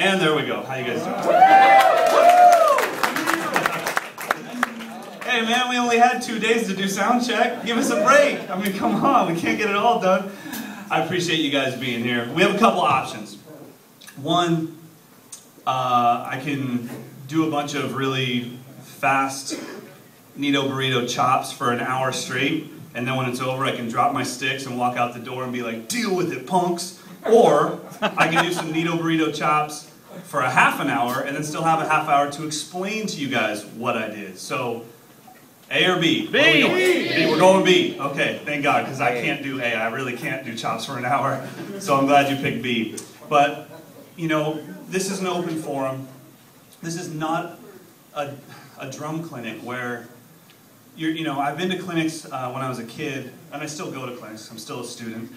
And there we go. How you guys doing? Hey man, we only had 2 days to do sound check. Give us a break. I mean, come on, we can't get it all done. I appreciate you guys being here. We have a couple options. One, I can do a bunch of really fast Nito burrito chops for an hour straight, and then when it's over, I can drop my sticks and walk out the door and be like, deal with it, punks. Or I can do some Nito burrito chops for a half an hour and then still have a half hour to explain to you guys what I did. So, A or B? B! We're going B. Okay, thank God, because I can't do A. I really can't do chops for an hour. So I'm glad you picked B. But, you know, this is an open forum. This is not a drum clinic where you know, I've been to clinics when I was a kid, and I still go to clinics. I'm still a student.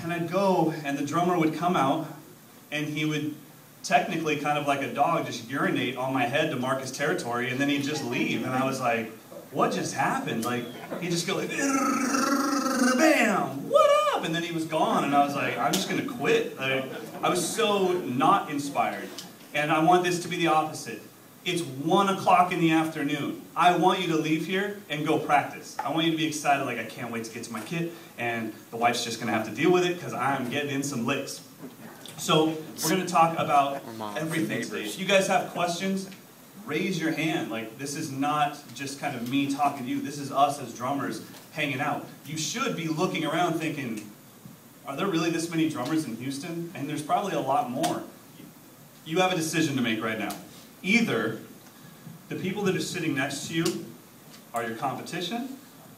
And I'd go, and the drummer would come out, and he would technically, kind of like a dog, just urinate on my head to mark his territory, and then he'd just leave. And I was like, what just happened? Like, he'd just go like, bam, what up? And then he was gone, and I was like, I'm just going to quit. Like, I was so not inspired. And I want this to be the opposite. It's 1 o'clock in the afternoon. I want you to leave here and go practice. I want you to be excited, like I can't wait to get to my kit, and the wife's just going to have to deal with it because I'm getting in some licks. So we're going to talk about everything today. If you guys have questions, raise your hand. Like, this is not just kind of me talking to you. This is us as drummers hanging out. You should be looking around thinking, are there really this many drummers in Houston? And there's probably a lot more. You have a decision to make right now. Either the people that are sitting next to you are your competition,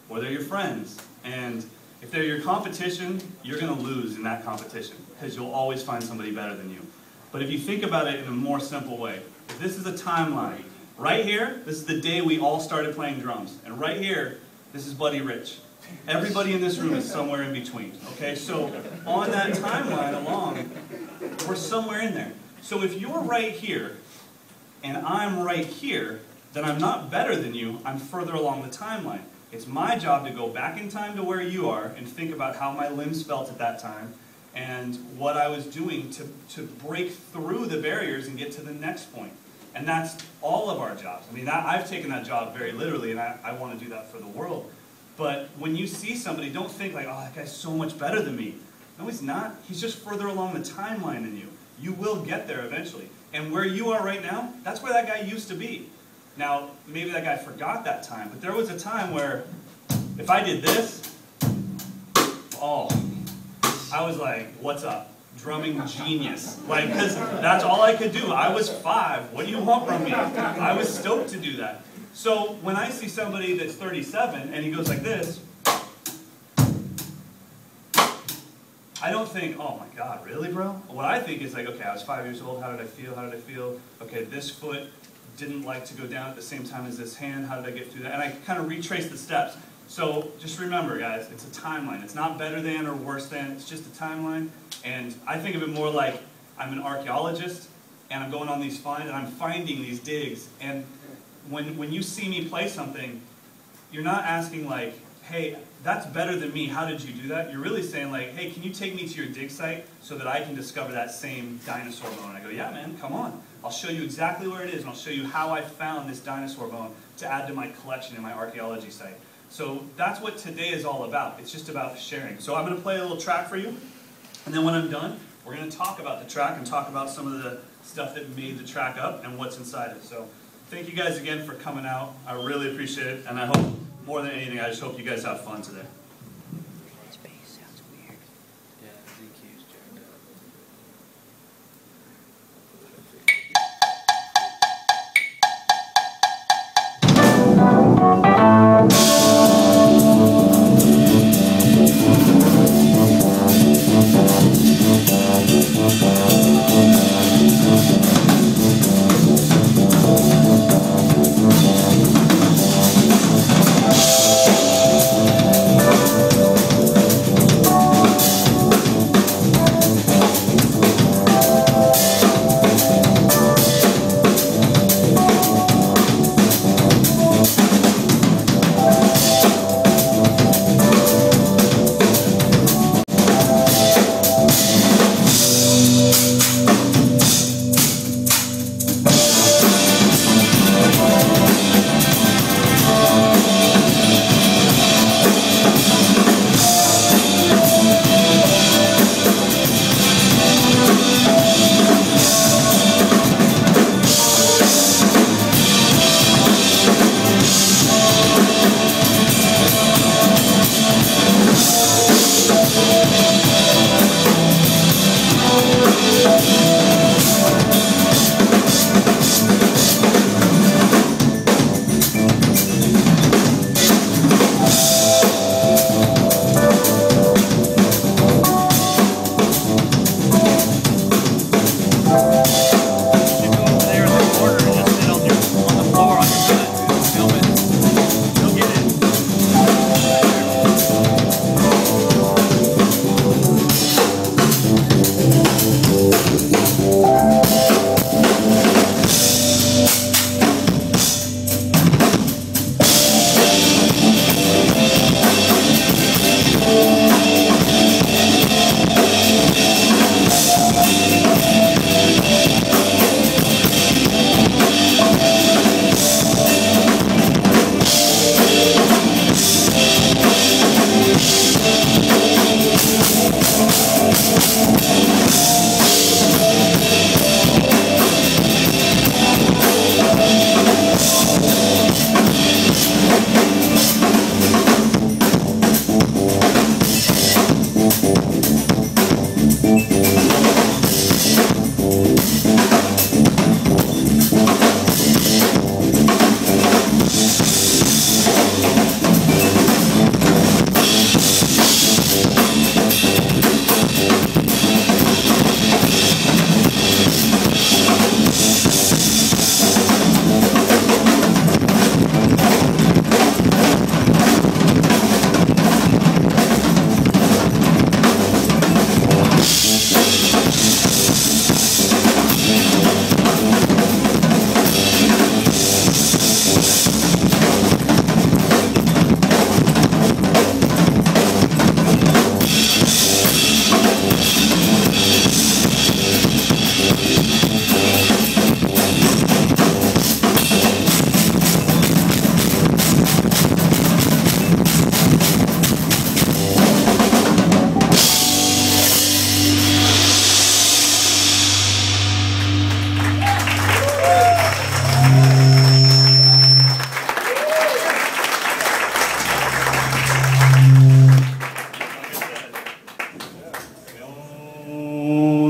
or they're your friends. And if they're your competition, you're going to lose in that competition, because you'll always find somebody better than you. But if you think about it in a more simple way, if this is a timeline, right here, this is the day we all started playing drums. And right here, this is Buddy Rich. Everybody in this room is somewhere in between. Okay, so on that timeline along, we're somewhere in there. So if you're right here, and I'm right here, then I'm not better than you, I'm further along the timeline. It's my job to go back in time to where you are and think about how my limbs felt at that time and what I was doing to break through the barriers and get to the next point. And that's all of our jobs. I mean, I've taken that job very literally, and I want to do that for the world. But when you see somebody, don't think like, oh, that guy's so much better than me. No, he's not. He's just further along the timeline than you. You will get there eventually. And where you are right now, that's where that guy used to be. Now, maybe that guy forgot that time, but there was a time where if I did this, oh, I was like, what's up? Drumming genius. Like, because that's all I could do. I was 5. What do you want from me? I was stoked to do that. So when I see somebody that's 37 and he goes like this, I don't think, oh my God, really, bro? What I think is like, okay, I was 5 years old, how did I feel, how did I feel? Okay, this foot didn't like to go down at the same time as this hand, how did I get through that? And I kind of retrace the steps. So just remember, guys, it's a timeline. It's not better than or worse than, it's just a timeline. And I think of it more like I'm an archaeologist, and I'm going on these finds, and I'm finding these digs. And when you see me play something, you're not asking like, hey, that's better than me, how did you do that? You're really saying like, hey, can you take me to your dig site so that I can discover that same dinosaur bone? I go, yeah, man, come on. I'll show you exactly where it is, and I'll show you how I found this dinosaur bone to add to my collection in my archaeology site. So that's what today is all about. It's just about sharing. So I'm going to play a little track for you, and then when I'm done, we're going to talk about the track and talk about some of the stuff that made the track up and what's inside it. So thank you guys again for coming out. I really appreciate it, and I hope, more than anything, I just hope you guys have fun today. His bass sounds weird. Yeah, the EQ's jacked up. should go over there in the corner and just sit on the floor on your bed and film it. You'll get it.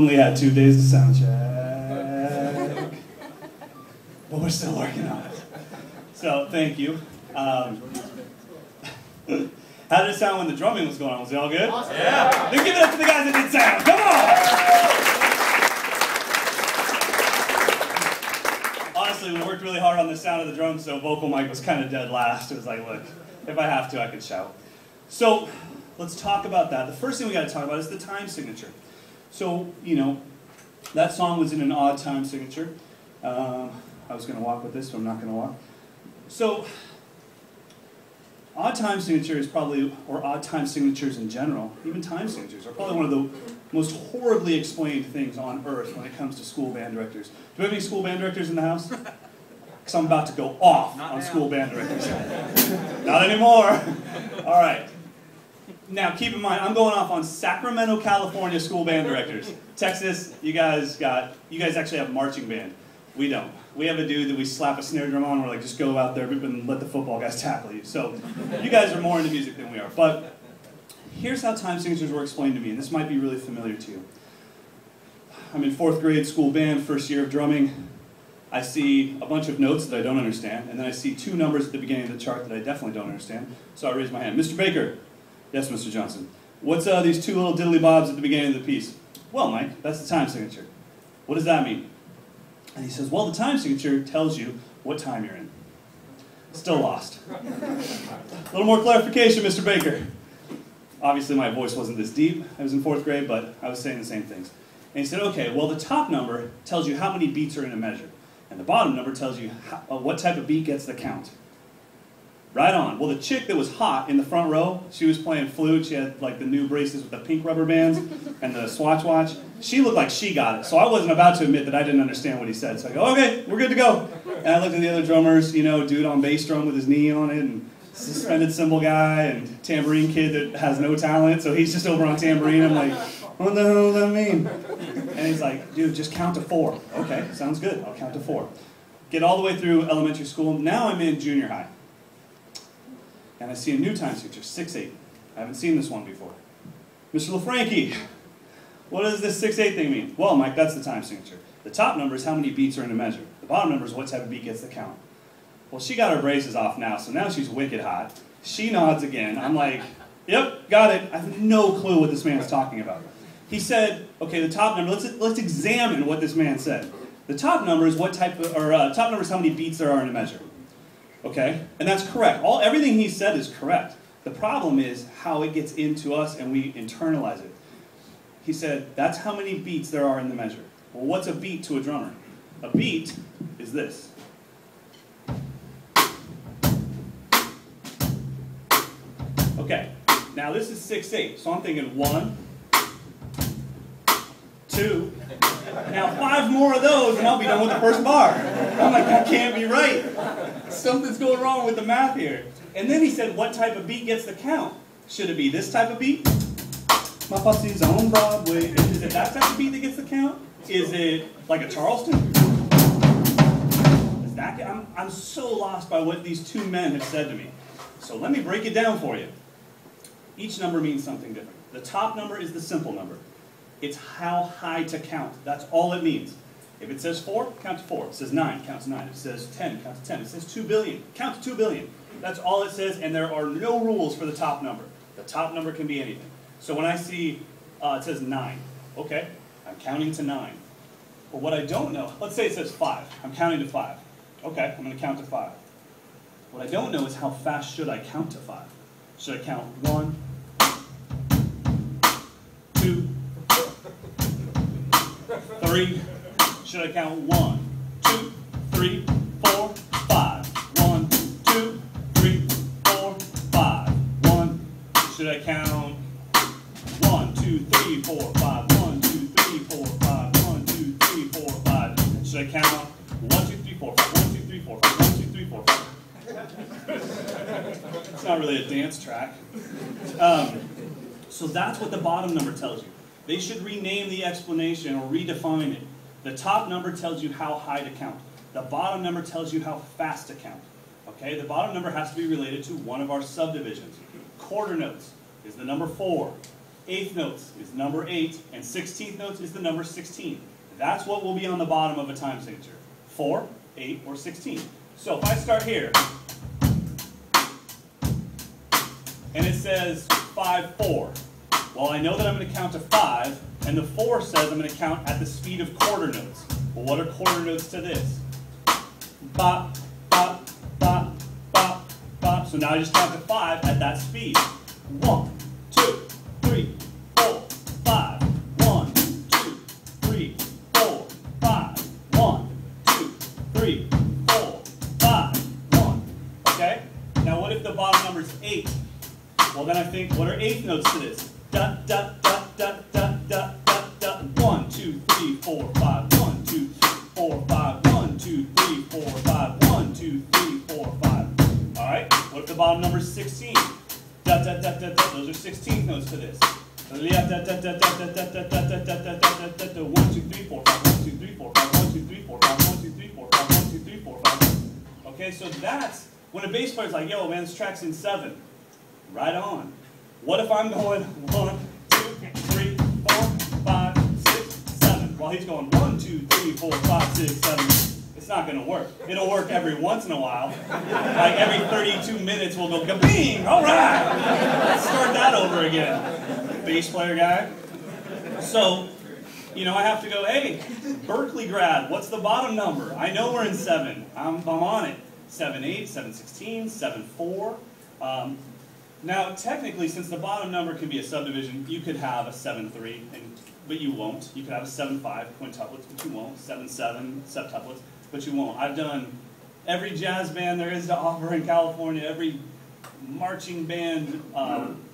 We had 2 days to sound check, but we're still working on it. So thank you. How did it sound when the drumming was going on? Was it all good? Awesome. Yeah. Then give it up to the guys that did sound. Come on. Honestly, we worked really hard on the sound of the drums, so vocal mic was kind of dead last. It was like, look, if I have to, I could shout. So let's talk about that. The first thing we got to talk about is the time signature. So, you know, that song was in an odd time signature. I was going to walk with this, so I'm not going to walk. So, odd time signature is probably, or odd time signatures in general, even time signatures, are probably one of the most horribly explained things on earth when it comes to school band directors. Do we have any school band directors in the house? Because I'm about to go off on school band directors. Not anymore. All right. Now, keep in mind, I'm going off on Sacramento, California school band directors. Texas, you guys actually have marching band. We don't. We have a dude that we slap a snare drum on, and we're like, just go out there and let the football guys tackle you. So, you guys are more into music than we are. But here's how time signatures were explained to me, and this might be really familiar to you. I'm in 4th grade school band, first year of drumming. I see a bunch of notes that I don't understand, and then I see 2 numbers at the beginning of the chart that I definitely don't understand. So I raise my hand. Mr. Baker. Yes, Mr. Johnson. What's these 2 little diddly bobs at the beginning of the piece? Well, Mike, that's the time signature. What does that mean? And he says, well, the time signature tells you what time you're in. Still lost. A little more clarification, Mr. Baker. Obviously, my voice wasn't this deep. I was in 4th grade, but I was saying the same things. And he said, okay, well, the top number tells you how many beats are in a measure. And the bottom number tells you what type of beat gets the count. Right on. Well, the chick that was hot in the front row, she was playing flute. She had like the new braces with the pink rubber bands and the Swatch watch. She looked like she got it. So I wasn't about to admit that I didn't understand what he said. So I go, okay, we're good to go. And I looked at the other drummers, you know, dude on bass drum with his knee on it, and suspended cymbal guy, and tambourine kid that has no talent. So he's just over on tambourine. I'm like, what the hell does that mean? And he's like, dude, just count to 4. Okay, sounds good. I'll count to 4. Get all the way through elementary school. Now I'm in junior high. And I see a new time signature, 6/8. I haven't seen this one before. Mr. LaFranchi, what does this 6/8 thing mean? Well, Mike, that's the time signature. The top number is how many beats are in a measure. The bottom number is what type of beat gets the count. Well, she got her braces off now, so now she's wicked hot. She nods again. I'm like, yep, got it. I have no clue what this man's talking about. He said, okay, the top number, let's examine what this man said. The top number is what type of, or top number is how many beats there are in a measure. Okay? And that's correct. Everything he said is correct. The problem is how it gets into us and we internalize it. He said, that's how many beats there are in the measure. Well, what's a beat to a drummer? A beat is this. Okay, now this is 6/8, so I'm thinking 1, 2, now 5 more of those and I'll be done with the first bar. I'm like, that can't be right. Something's going wrong with the math here. And then he said, what type of beat gets the count? Should it be this type of beat? My pussy's on Broadway. Is it that type of beat that gets the count? Is it like a Charleston? Is that, I'm so lost by what these two men have said to me. So let me break it down for you. Each number means something different. The top number is the simple number. It's how high to count. That's all it means. If it says 4, count to 4. It says 9, count to 9. It says 10, count to 10. It says 2 billion, count to 2 billion. That's all it says, and there are no rules for the top number. The top number can be anything. So when I see it says 9, okay, I'm counting to 9. But what I don't know, let's say it says 5. I'm counting to 5. Okay, I'm going to count to 5. What I don't know is how fast should I count to 5. Should I count 1, 2, 3? Should I count 1, 2, 3, 4, 5? 1, 2, 3, 4, 5. 1. Should I count 1, 2, 3, 4, 5? 1, 2, 3, 4, 5. 1, 2, 3, 4, 5. Should I count 1, 2, 3, 4, 5? 1, 2, 3, 4, 5. 1, 2, 3, 4, 5. It's not really a dance track. So that's what the bottom number tells you. They should rename the explanation or redefine it. The top number tells you how high to count. The bottom number tells you how fast to count. Okay, the bottom number has to be related to one of our subdivisions. Quarter notes is the number 4. Eighth notes is number 8. And 16th notes is the number 16. That's what will be on the bottom of a time signature. 4, 8, or 16. So if I start here, and it says 5, 4. Well, I know that I'm going to count to 5, and the 4 says I'm going to count at the speed of quarter notes. Well, what are quarter notes to this? Bop, bop, bop, bop, bop. So now I just count to 5 at that speed. 1, 2, 3, 4, 5. 1, 2, 3, 4, 5. 1, 2, 3, 4, 5. 1. Okay? Now what if the bottom number is 8? Well, then I think, what are eighth notes to this? Da, da, da, da, da, da, da, da. 1, 2, 3, 4, 5. 1, 2, 3, 4, 5. 1, 2, 3, 4, 5. 1, 2, 3, 4, 5. All right? What if the bottom number is 16? Da, da, da, da, da. Those are 16th notes to this. Da, da, da, da, da, da, da, da, da, da, da, da, da. 1, 2, 3, 4, 5. 1, 2, 3, 4, 5. 1, 2, 3, 4, 5. 1, 2, 3, 4, 5. 1, 2, 3, 4, 5. Okay, so that's when a bass player's like, yo, man, this track's in 7. Right on. What if I'm going 1, 2, 3, 4, 5, 6, 7? While he's going 1, 2, 3, 4, 5, 6, 7. It's not going to work. It'll work every once in a while. Like every 32 minutes we'll go kabing. All right. Let's start that over again. Bass player guy. So, you know, I have to go, hey, Berkeley grad, what's the bottom number? I know we're in 7. I'm on it. 7, 8, 7, 16, 7, 4. Now, technically, since the bottom number can be a subdivision, you could have a 7-3, but you won't. You could have a 7-5 quintuplets, but you won't. 7-7 septuplets, but you won't. I've done every jazz band there is to offer in California, every marching band,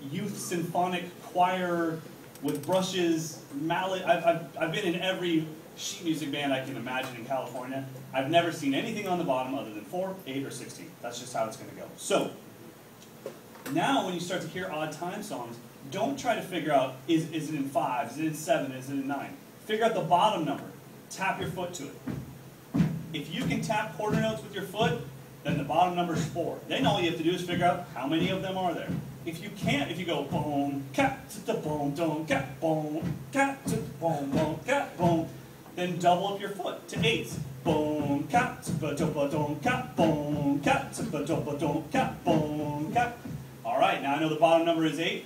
youth symphonic choir with brushes, mallet. I've been in every sheet music band I can imagine in California. I've never seen anything on the bottom other than 4, 8, or 16. That's just how it's going to go. So, now when you start to hear odd time songs, don't try to figure out, is it in 5, is it in 7, is it in 9? Figure out the bottom number. Tap your foot to it. If you can tap quarter notes with your foot, then the bottom number is 4. Then all you have to do is figure out how many of them are there. If you can't, if you go boom, cat, to the boom, boom, cat, boom, cat, to the boom, boom, cat, boom, then double up your foot to 8s. Boom, cat, ba-dum, cat, boom, cat, ba-dum, cat, boom, cat. All right, now I know the bottom number is 8,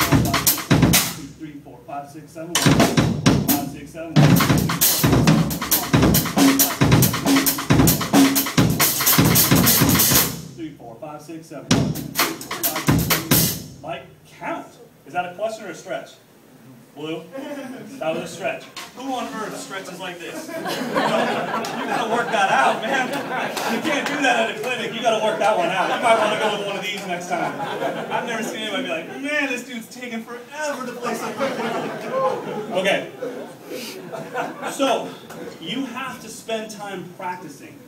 3, 4, 5, 6, 7, 1, 5, 6, 7, 1, 3, 4, 5, 6, 7, 1, 5, Mike, count. Is that a question or a stretch? Blue? That was a stretch. Who on earth stretches like this? You gotta work that out, man. You can't do that at a clinic. You gotta work that one out. You might want to go with one of these next time. I've never seen anybody be like, man, this dude's taking forever to play something quickly. Okay. So, you have to spend time practicing.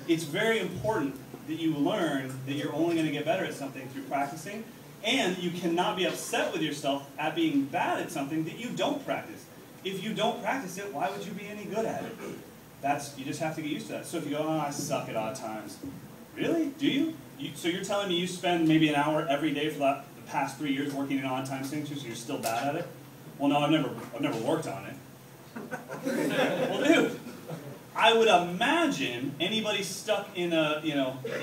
It's very important that you learn that you're only going to get better at something through practicing. And you cannot be upset with yourself at being bad at something that you don't practice. If you don't practice it, why would you be any good at it? You just have to get used to that. So if you go, oh, I suck at odd times. Really? Do you? So you're telling me you spend maybe an hour every day for the past 3 years working in odd time signatures and you're still bad at it? Well, no, I've never worked on it. Well, dude, I would imagine anybody stuck in a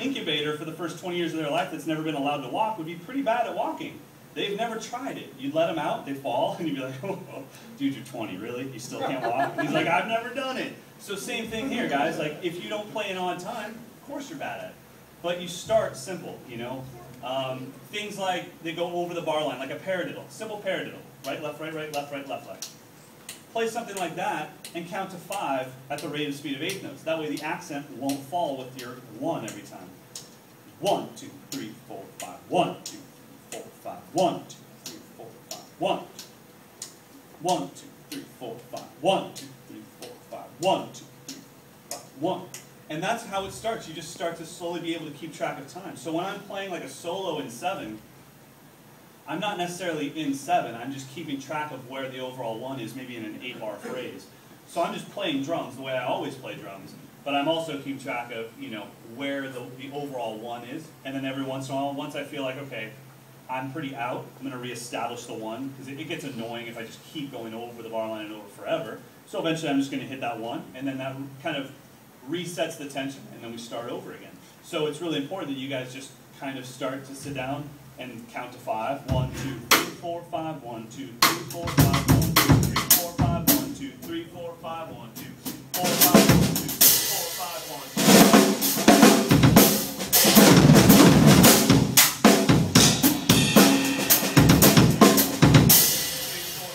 incubator for the first 20 years of their life that's never been allowed to walk would be pretty bad at walking. They've never tried it. You'd let them out, they fall, and you'd be like, oh, dude, you're 20, really? You still can't walk? And he's like, I've never done it. So same thing here, guys. Like, if you don't play an odd time, of course you're bad at it. But you start simple, Things like they go over the bar line, like a paradiddle, simple paradiddle. Right, left, right, left, left. Play something like that and count to 5 at the rate of speed of eighth notes. That way the accent won't fall with your 1 every time. 1, 2, 3, 4, 5. 1, 2, 3, 4, 5. 1, 2, 3, 4, 5. 1, 1, 2, 3, 4, 5. 1, 2, 3, 4, 5. 1, 2, 3, 4, 5. 1. And that's how it starts. You just start to slowly be able to keep track of time. So when I'm playing like a solo in 7, I'm not necessarily in 7, I'm just keeping track of where the overall 1 is, maybe in an 8-bar phrase. So I'm just playing drums the way I always play drums, but I'm also keeping track of, where the overall 1 is, and then every once in a while, once I feel like, okay, I'm pretty out, I'm going to reestablish the 1, because it gets annoying if I just keep going over the bar line and over forever. So eventually I'm just going to hit that 1, and then that kind of resets the tension, and then we start over again. So it's really important that you guys just kind of start to sit down and count to 5. 1, 2, 3, 4, 5. 1, 2, 3, 4, 5. 1, 2, 3, 4, 5. 1, 2, 3, 4, 5. 1, 2, 3, 4, 5. 1, 2, 3, 4, 5. 1, 2, 3, 4.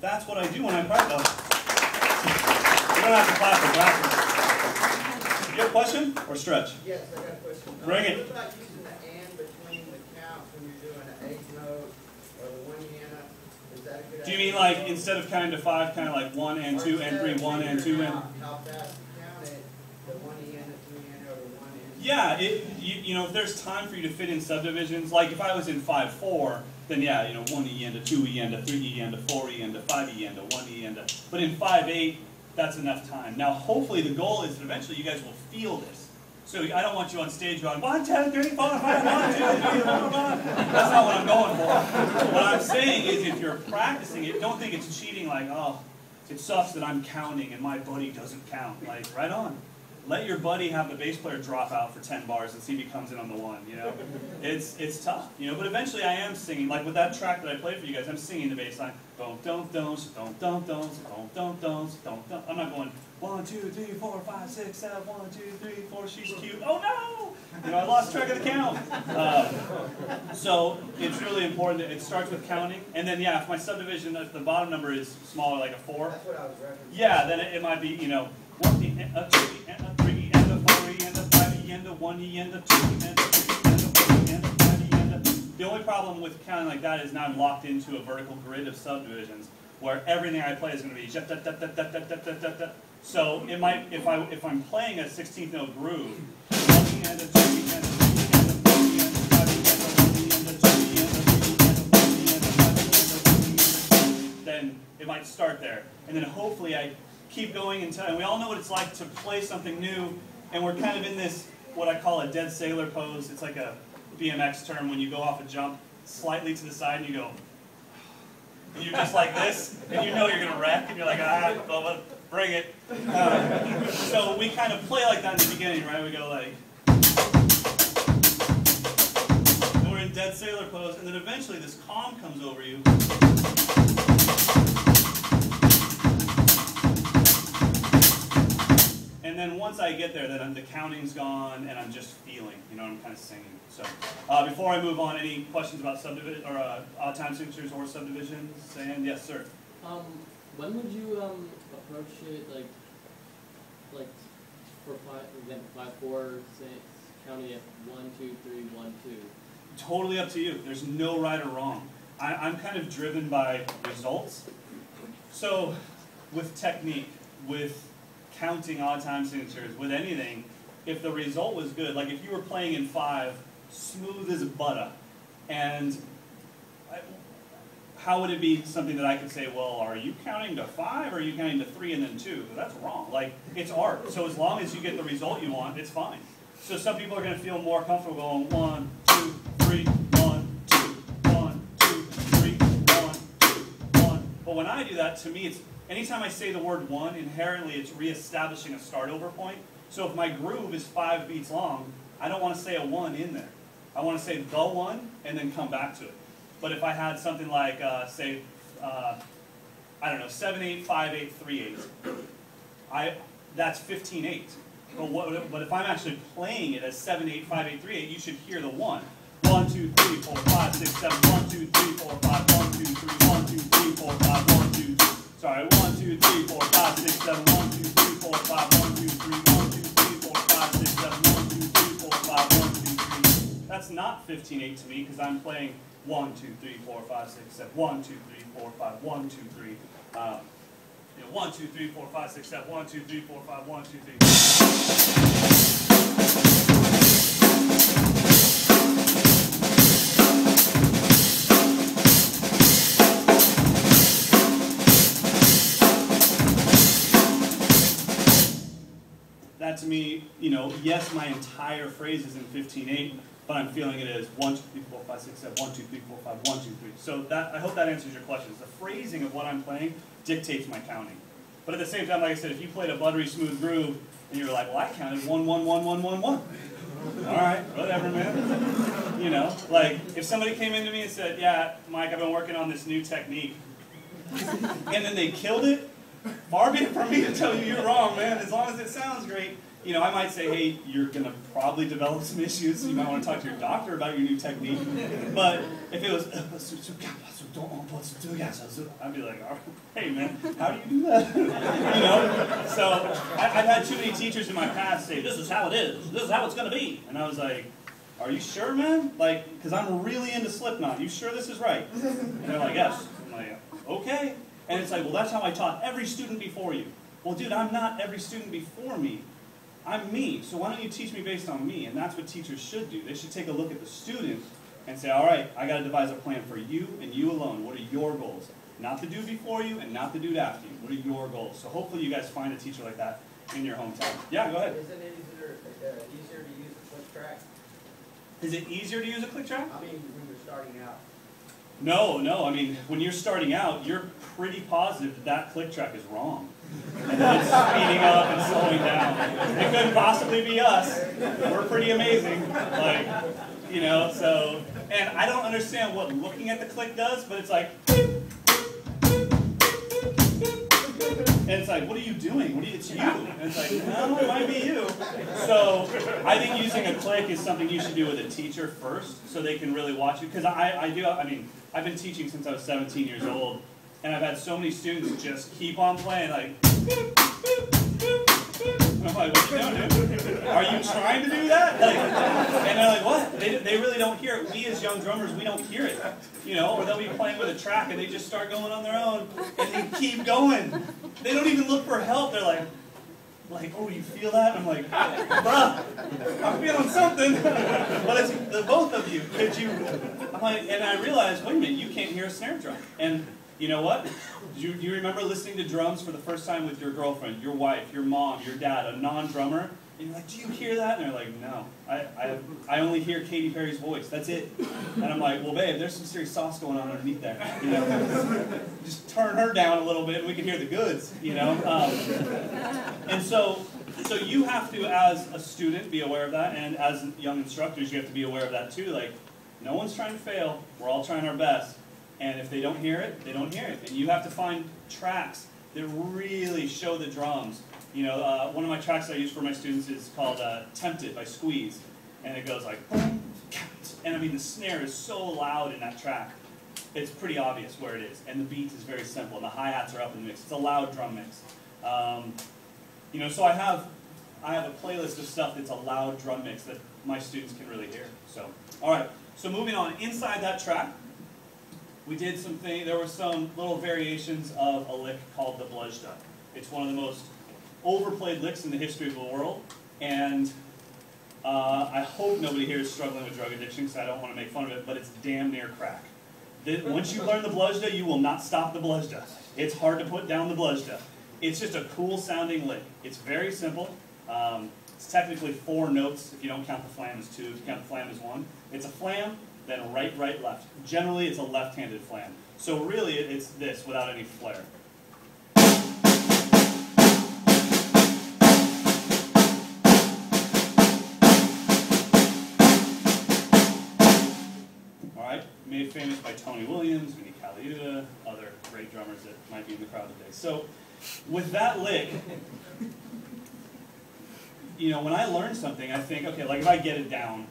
that's what I do when I practice. You don't have to clap for practice. You have a question or stretch? Yes, I got a question. Bring it. What about using the and between the counts when you're doing an eighth note or the one yana? Is that a good idea? Do you mean like instead of counting to 5, kind of like 1 and 2 and 3, 1 and 2 and? How fast you count it, the one yana, two yana, or the one and? Yeah, you know, if there's time for you to fit in subdivisions, like if I was in 5/4, then yeah, you know, 1 E and a 2 E and a 3 E and a 4 E and a 5 E and a 1 E and a. But in 5/8, that's enough time. Now, hopefully, the goal is that eventually you guys will feel this. So I don't want you on stage going 1, 2, 3, 4, 5, 1, 2, 3, 4, 5. That's not what I'm going for. What I'm saying is, if you're practicing it, don't think it's cheating. Like, oh, it sucks that I'm counting and my buddy doesn't count. Like, right on. Let your buddy have the bass player drop out for 10 bars and see if he comes in on the 1, you know? It's tough, you know, but eventually I am singing, like with that track that I played for you guys, I'm singing the bass line, don't, don't, don't, don't, don't, don't, don't, don't, don't, don't. I'm not going, 1, 2, 3, 4, 5, 6, 7, 1, 2, 3, 4, she's cute, oh no! You know, I lost track of the count. So it's really important that it starts with counting, and then yeah, if my subdivision, if the bottom number is smaller, like a 4, That's what I was referencing. yeah, then it might be, you know, 1 E and a 2 E and a 3 E and a 4 E and a 5 E and a 1 E and a 2 E and a 3 E and a 4 E and a 5 E and a. The only problem with counting like that is now I'm locked into a vertical grid of subdivisions where everything I play is going to be da da da da da da da da da. So it might, if I'm playing a 16th note groove, 1 E and a 2 E and a 3 E and a 4 E and a 5 E and a 1 E and a 2 E and a 3 E and a 4 E and a 5 E and a 1 E and a 2, then it might start there, and then hopefully I keep going until, and we all know what it's like to play something new, and we're kind of in this, what I call a dead sailor pose. It's like a BMX term when you go off a jump slightly to the side and you go, and you're just like this, and you know you're going to wreck, and you're like, ah, well, bring it. So we kind of play like that in the beginning, right? We go like, and we're in dead sailor pose, and then eventually this calm comes over you. And then once I get there, then the counting's gone, and I'm just feeling, you know, I'm kind of singing. So before I move on, any questions about subdivision or odd time signatures or subdivisions? And yes, sir. When would you approach it, like for 5/4, say counting at 1, 2, 3, 1, 2? Totally up to you. There's no right or wrong. I'm kind of driven by results. So with technique, with counting odd time signatures, with anything, if the result was good, like if you were playing in 5, smooth as butter, and how would it be something that I could say, well, are you counting to 5 or are you counting to 3 and then 2? That's wrong. Like, it's art. So as long as you get the result you want, it's fine. So some people are going to feel more comfortable going 1, 2, 3, 1, 2, 1, 2, 3, 1, 2, 1. But when I do that, to me, it's anytime I say the word 1, inherently it's reestablishing a start over point. So if my groove is 5 beats long, I don't want to say a 1 in there. I want to say the 1 and then come back to it. But if I had something like, say, I don't know, 7/8, 5/8, 3/8, that's 15/8. But if I'm actually playing it as 7/8, 5/8, 3/8, you should hear the 1. 1, 2, 3, 4, 5, 6, 7, 1, 2, 3, 4, 5, 1, 2, 3, 1, 2, 3, 4, 5, 1, 2, 3. Sorry, 1, 2, 3, 4, 5, 6, 7, 1, 2, 3, 4, 5, 1, 2, 3, 1, 2, 3, 4, 5, 6, 7, 1, 2, 3, 4, 5, 1, 2, 3. That's not 15/8 to me because I'm playing 1, 2, 3, 4, 5, 6, 7, 1, 2, 3, 4, 5, 1, 2, 3. 1, 2, 3, 4, 5, 6, 7, 1, 2, 3, 4, 5, 1, 2, 3. That to me, you know, yes, my entire phrase is in 15/8, but I'm feeling it as 1, 2, 3, 4, 5, 6, 7, 1, 2, 3, 4, 5, 1, 2, 3. So that, I hope that answers your questions. The phrasing of what I'm playing dictates my counting. But at the same time, like I said, if you played a buttery smooth groove and you were like, well, I counted 1, 1, 1, 1, 1, 1. All right, whatever, man. You know, like if somebody came into me and said, yeah, Mike, I've been working on this new technique, and then they killed it, far be it from me to tell you you're wrong, man. As long as it sounds great, you know, I might say, hey, you're going to probably develop some issues. You might want to talk to your doctor about your new technique. But if it was, I'd be like, hey man, how do you do that? You know? So I've had too many teachers in my past say, this is how it is. This is how it's going to be. And I was like, are you sure, man? Like, because I'm really into Slipknot. You sure this is right? And they're like, yes. I'm like, okay. And it's like, well, that's how I taught every student before you. Well, dude, I'm not every student before me. I'm me. So why don't you teach me based on me? And that's what teachers should do. They should take a look at the student and say, all right, I got to devise a plan for you and you alone. What are your goals? Not the dude before you and not the dude after you. What are your goals? So hopefully you guys find a teacher like that in your hometown. Yeah, go ahead. Isn't it easier to use a click track? Is it easier to use a click track? I mean, when you're starting out. No. I mean, when you're starting out, you're pretty positive that that click track is wrong. And it's speeding up and slowing down. It couldn't possibly be us. We're pretty amazing. Like, you know, so, and I don't understand what looking at the click does, but it's like, and it's like, what are you doing? It's you. And it's like, no, it might be you. So I think using a click is something you should do with a teacher first, so they can really watch you. Because I've been teaching since I was 17 years old, and I've had so many students just keep on playing, like, and I'm like, what are you doing, dude? Are you trying to do that? Like, and they're like, what? They really don't hear it. We as young drummers, we don't hear it. You know, or they'll be playing with a track and they just start going on their own and they keep going. They don't even look for help. They're like, oh, you feel that? I'm like, bruh, I'm feeling something. But it's the both of you. Could you? I'm like, and I realized, wait a minute, you can't hear a snare drum. And you know what? Do you remember listening to drums for the first time with your girlfriend, your wife, your mom, your dad, a non-drummer? And you're like, do you hear that? And they're like, no. I only hear Katy Perry's voice. That's it. And I'm like, well, babe, there's some serious sauce going on underneath there. You know, just turn her down a little bit, and we can hear the goods. You know, and so you have to, as a student, be aware of that, and as young instructors, you have to be aware of that too. Like, no one's trying to fail. We're all trying our best. And if they don't hear it, they don't hear it. And you have to find tracks that really show the drums. You know, one of my tracks I use for my students is called Tempted by Squeeze. And it goes like, boom, and I mean the snare is so loud in that track. It's pretty obvious where it is. And the beat is very simple, and the hi-hats are up in the mix. It's a loud drum mix. You know, so I have a playlist of stuff that's a loud drum mix that my students can really hear. So, all right, so moving on. Inside that track, we did something, there were some little variations of a lick called the bluzda. It's one of the most overplayed licks in the history of the world, and I hope nobody here is struggling with drug addiction, because I don't want to make fun of it, but it's damn near crack. Once you learn the bluzda, you will not stop the bluzda. It's hard to put down the bluzda. It's just a cool sounding lick. It's very simple. It's technically 4 notes if you don't count the flam as 2, if you count the flam as 1. It's a flam, then right, right, left. Generally, it's a left-handed flam. So really, it's this without any flair. All right, made famous by Tony Williams, Vinnie Colaiuta, other great drummers that might be in the crowd today. So with that lick, you know, when I learn something, I think, okay, like if I get it down,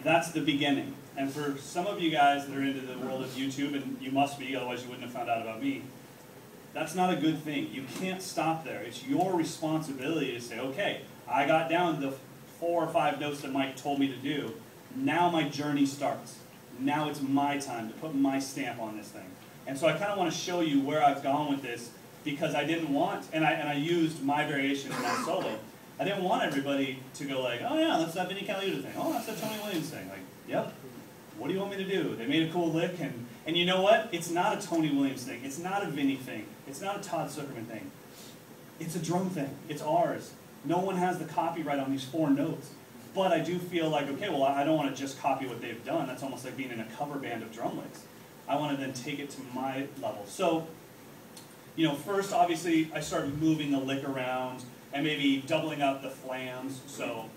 that's the beginning. And for some of you guys that are into the world of YouTube, and you must be, otherwise you wouldn't have found out about me, that's not a good thing. You can't stop there. It's your responsibility to say, okay, I got down the 4 or 5 notes that Mike told me to do. Now my journey starts. Now it's my time to put my stamp on this thing. And so I kind of want to show you where I've gone with this, because I didn't want, and I used my variation in my solo. I didn't want everybody to go like, oh yeah, that's that Vinnie Colaiuta thing. Oh, that's that Tony Williams thing. Like, yep. What do you want me to do? They made a cool lick, and you know what? It's not a Tony Williams thing. It's not a Vinnie thing. It's not a Todd Zuckerman thing. It's a drum thing. It's ours. No one has the copyright on these 4 notes. But I do feel like, okay, well, I don't want to just copy what they've done. That's almost like being in a cover band of drum licks. I want to then take it to my level. So, you know, first, obviously, I started moving the lick around and maybe doubling up the flams. So,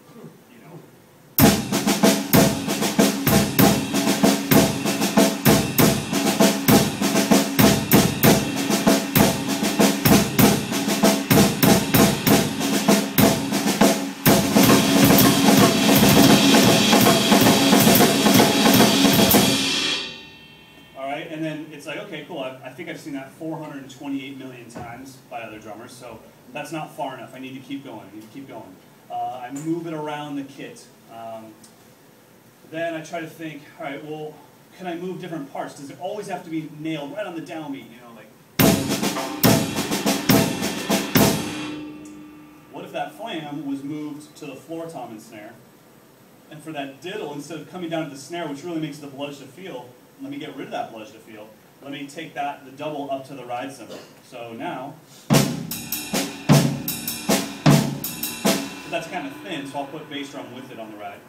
you know. And then it's like, okay, cool, I think I've seen that 428 million times by other drummers, so that's not far enough. I need to keep going, I move it around the kit. Then I try to think, all right, well, can I move different parts? Does it always have to be nailed right on the downbeat, you know, like... What if that flam was moved to the floor tom and snare? And for that diddle, instead of coming down to the snare, which really makes the bludge to feel, let me get rid of that bludge to feel. Let me take that, the double, up to the ride cymbal. So now, that's kind of thin, so I'll put bass drum with it on the ride.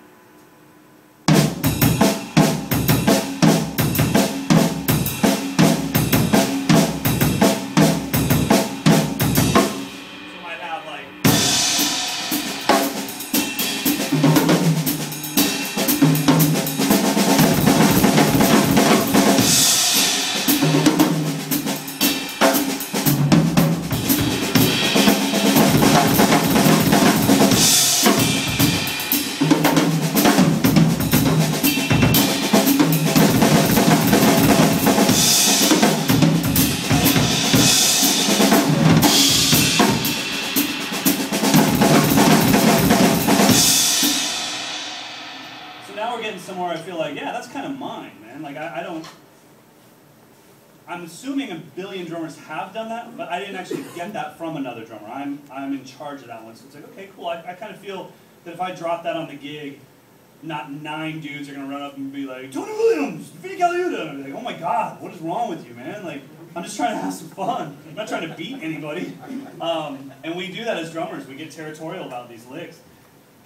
Somewhere I feel like, yeah, that's kind of mine, man. Like, I don't... I'm assuming a billion drummers have done that, but I didn't actually get that from another drummer. I'm in charge of that one. So it's like, okay, cool. I kind of feel that if I drop that on the gig, not 9 dudes are going to run up and be like, Tony Williams, Vinny Caliuta. And I'll be like, oh my God, what is wrong with you, man? Like, I'm just trying to have some fun. I'm not trying to beat anybody. And we do that as drummers. We get territorial about these licks.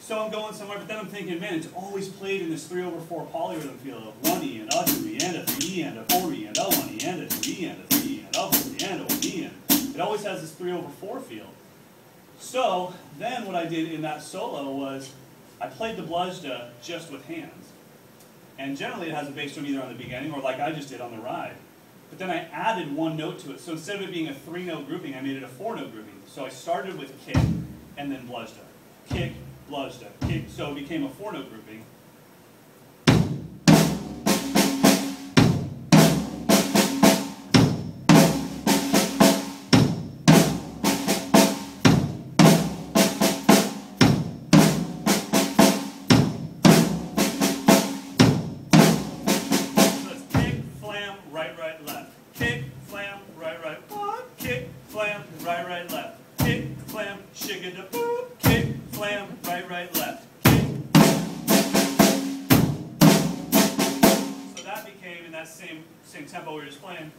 So I'm going somewhere, but then I'm thinking, man, it's always played in this 3/4 polyrhythm feel of 1E and a 2E and a 3E and a 4E and a 1E and a 2E and a 3E and a 4E and a 1E. It always has this 3/4 feel. So then what I did in that solo was I played the bludgeon just with hands. And generally it has a bass drum either on the beginning or like I just did on the ride. But then I added 1 note to it. So instead of it being a 3-note grouping, I made it a 4-note grouping. So I started with kick and then bludgeon. Kick, bludgeon, kick. So it became a 4-note grouping. Same tempo we were just playing.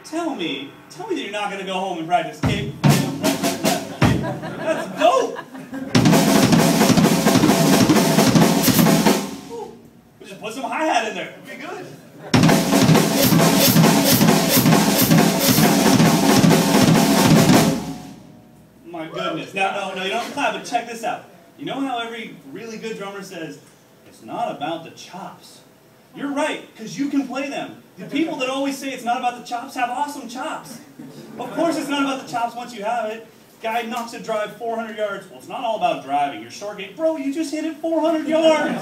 Tell me that you're not going to go home and practice kick, right, left, kick. That's dope! We just put some hi-hat in there. It'll be good. My goodness. No, you don't have to clap, but check this out. You know how every really good drummer says, it's not about the chops. You're right, because you can play them. The people that always say it's not about the chops have awesome chops. Of course it's not about the chops once you have it. Guy knocks a drive 400 yards. Well, it's not all about driving. Your short game, bro, you just hit it 400 yards.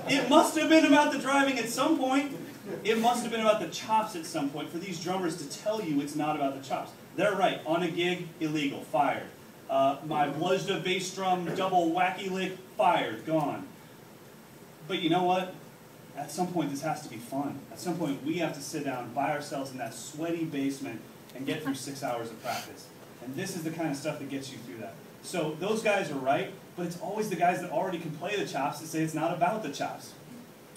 It must have been about the driving at some point. It must have been about the chops at some point for these drummers to tell you it's not about the chops. They're right. On a gig, illegal, fired. My Bluzda bass drum double wacky lick, fired, gone. But you know what? At some point this has to be fun. At some point we have to sit down by ourselves in that sweaty basement and get through 6 hours of practice. And this is the kind of stuff that gets you through that. So those guys are right, but it's always the guys that already can play the chops that say it's not about the chops.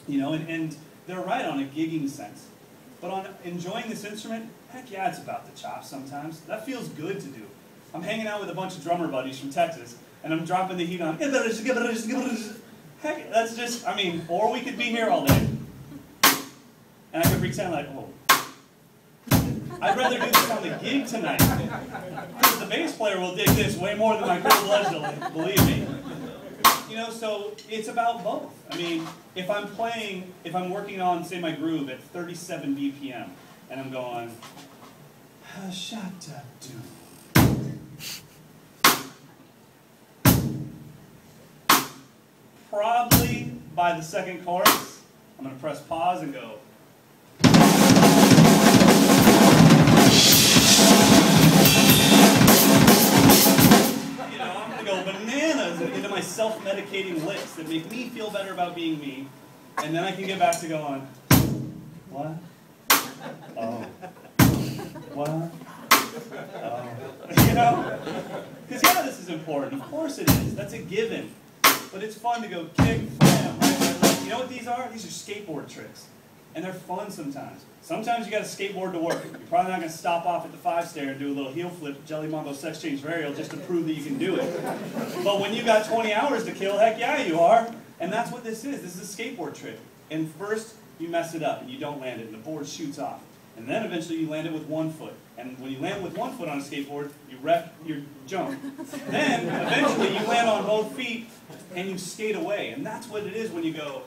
You know, and they're right on a gigging sense. But on enjoying this instrument, heck yeah, it's about the chops sometimes. That feels good to do. I'm hanging out with a bunch of drummer buddies from Texas, and I'm dropping the heat on. Heck, that's just, I mean, or we could be here all day. And I could pretend like, oh. I'd rather do this on the gig tonight. Because the bass player will dig this way more than my cool bludgeon, believe me. You know, so it's about both. I mean, if I'm playing, if I'm working on, say, my groove at 37 BPM, and I'm going, shut up, dude. Probably by the second chorus, I'm going to press pause and go. You know, I'm going to go bananas into my self-medicating licks that make me feel better about being me, and then I can get back to going, what? Oh. What? Oh. You know? Because yeah, this is important. Of course it is. That's a given. But it's fun to go kick, bam, right. You know what these are? These are skateboard tricks. And they're fun sometimes. Sometimes you got to skateboard to work. You're probably not going to stop off at the 5-stair and do a little heel flip, jelly mambo sex change varial just to prove that you can do it. But when you got 20 hours to kill, heck yeah you are. And that's what this is. This is a skateboard trick. And first you mess it up and you don't land it and the board shoots off. And then eventually you land it with one foot. And when you land with one foot on a skateboard, you wreck your jump. Then eventually you land on both feet and you skate away. And that's what it is when you go.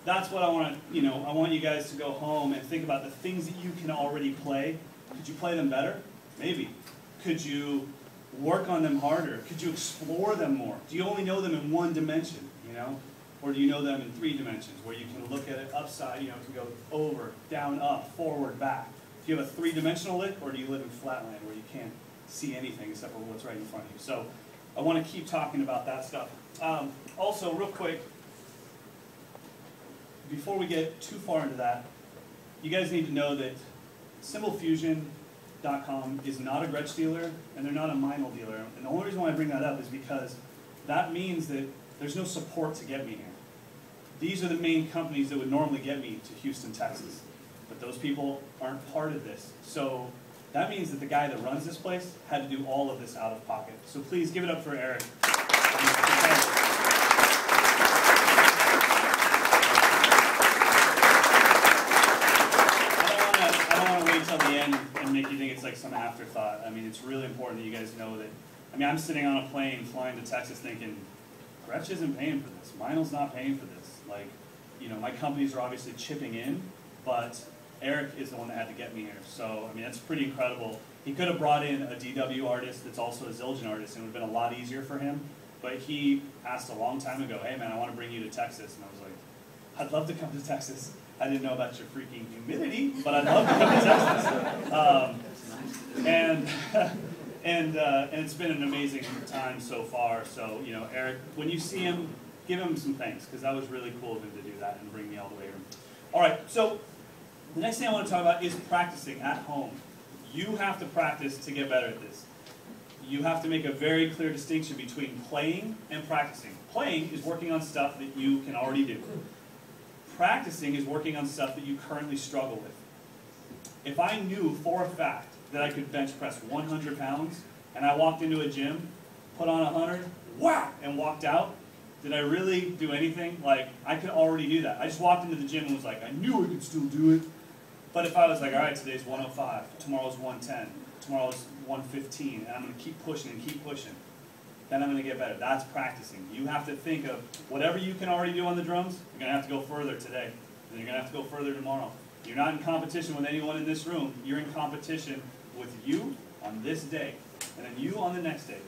That's what I want to, I want you guys to go home and think about the things that you can already play. Could you play them better? Maybe. Could you work on them harder? Could you explore them more? Do you only know them in one dimension, Or do you know them in 3 dimensions where you can look at it upside, it can go over, down, up, forward, back. Do you have a 3-dimensional lick, or do you live in flatland where you can't see anything except for what's right in front of you? So I want to keep talking about that stuff. Also, real quick, before we get too far into that, you guys need to know that CymbalFusion.com is not a Gretsch dealer, and they're not a Meinl dealer. And the only reason why I bring that up is because that means that there's no support to get me here. These are the main companies that would normally get me to Houston, Texas. But those people aren't part of this. So that means that the guy that runs this place had to do all of this out of pocket. So please give it up for Eric. Until the end and make you think it's like some afterthought. I mean, it's really important that you guys know that. I mean, I'm sitting on a plane flying to Texas thinking, Gretsch isn't paying for this. Meinl's not paying for this. Like, my companies are obviously chipping in, but Eric is the one that had to get me here. So, I mean, that's pretty incredible. He could have brought in a DW artist that's also a Zildjian artist, and it would have been a lot easier for him. But he asked a long time ago, hey man, I want to bring you to Texas. And I was like, I'd love to come to Texas. I didn't know about your freaking humidity, but I'd love to come to Texas. And it's been an amazing time so far. So, Eric, when you see him, give him some thanks, because that was really cool of him to do that and bring me all the way here. All right, so the next thing I want to talk about is practicing at home. You have to practice to get better at this. You have to make a very clear distinction between playing and practicing. Playing is working on stuff that you can already do. Practicing is working on stuff that you currently struggle with. If I knew for a fact that I could bench press 100 pounds, and I walked into a gym, put on 100, whack, and walked out, did I really do anything? Like, I could already do that. I just walked into the gym and was like, I knew I could still do it. But if I was like, all right, today's 105, tomorrow's 110, tomorrow's 115, and I'm going to keep pushing and keep pushing, then I'm going to get better. That's practicing. You have to think of whatever you can already do on the drums, you're going to have to go further today, and you're going to have to go further tomorrow. You're not in competition with anyone in this room. You're in competition with you on this day, and then you on the next day.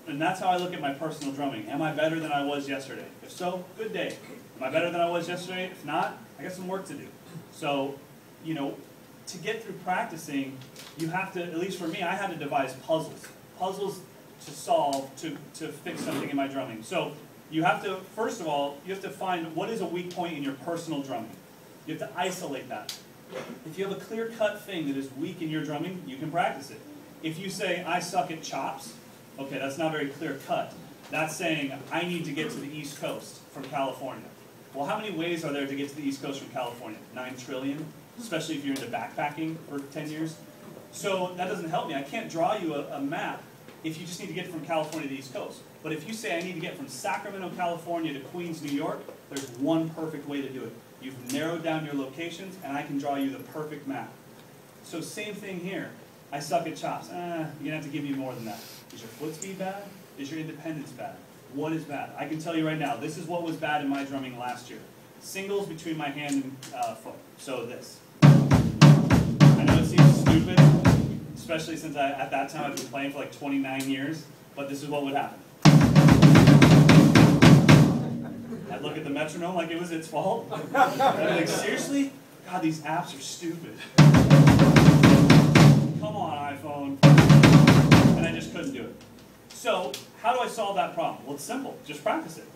And that's how I look at my personal drumming. Am I better than I was yesterday? If so, good day. Am I better than I was yesterday? If not, I got some work to do. So, you know, to get through practicing, you have to, at least for me, I had to devise puzzles. Puzzles to solve, to fix something in my drumming. So you have to, first of all, you have to find what is a weak point in your personal drumming. You have to isolate that. If you have a clear-cut thing that is weak in your drumming, you can practice it. If you say, I suck at chops, okay, that's not very clear-cut. That's saying, I need to get to the East Coast from California. Well, how many ways are there to get to the East Coast from California? 9 trillion, especially if you're into backpacking for 10 years. So that doesn't help me. I can't draw you a map if you just need to get from California to the East Coast. But if you say I need to get from Sacramento, California to Queens, New York, there's one perfect way to do it. You've narrowed down your locations, and I can draw you the perfect map. So same thing here. I suck at chops. You're going to have to give me more than that. Is your foot speed bad? Is your independence bad? What is bad? I can tell you right now, this is what was bad in my drumming last year. Singles between my hand and foot. So this. I know it seems stupid, especially since at that time I've been playing for like 29 years, but this is what would happen. I'd look at the metronome like it was its fault. I'd be like, seriously? God, these apps are stupid. Come on, iPhone. And I just couldn't do it. So, how do I solve that problem? Well, it's simple. Just practice it.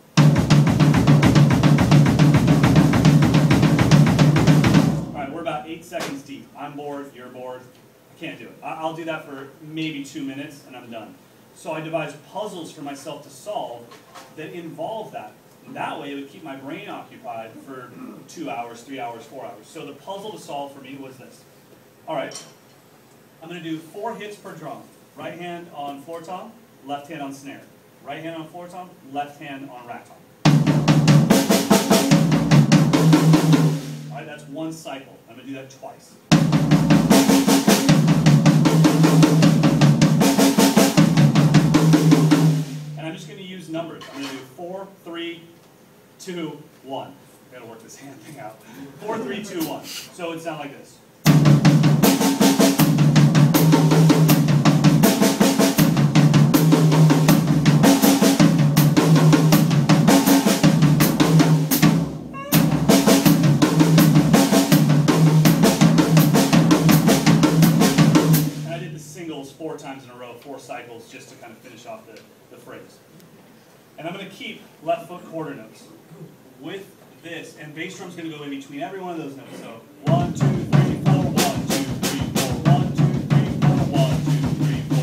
All right, we're about 8 seconds deep. I'm bored, you're bored. I can't do it. I'll do that for maybe 2 minutes, and I'm done. So I devised puzzles for myself to solve that involve that. And that way, it would keep my brain occupied for 2 hours, 3 hours, 4 hours. So the puzzle to solve for me was this. All right, I'm going to do 4 hits per drum. Right hand on floor tom, left hand on snare. Right hand on floor tom, left hand on rack tom. All right, that's 1 cycle. I'm going to do that twice. And I'm just going to use numbers. I'm going to do 4, 3, 2, 1. I've got to work this hand thing out. 4, 3, 2, 1. So it would sound like this. And I did the singles 4 times in a row, 4 cycles, just to kind of finish off the phrase. And I'm going to keep left foot quarter notes with this, and bass drum's going to go in between every one of those notes. So 1, 2, 3, 4, 1, 2, 3, 4, 1, 2, 3, 4, 1, 2, 3, 4,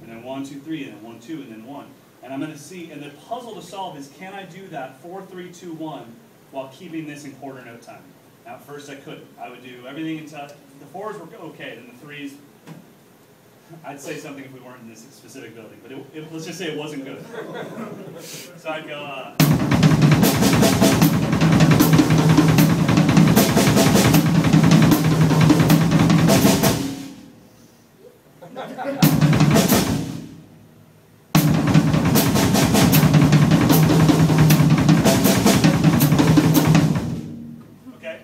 and then 1, 2, 3, and then 1, 2, and then 1. And I'm going to see, and the puzzle to solve is, can I do that 4, 3, 2, 1 while keeping this in quarter note time? Now, at first I couldn't. I would do everything until the 4s were okay, then the 3s. I'd say something if we weren't in this specific building, but let's just say it wasn't good. So I'd go, okay?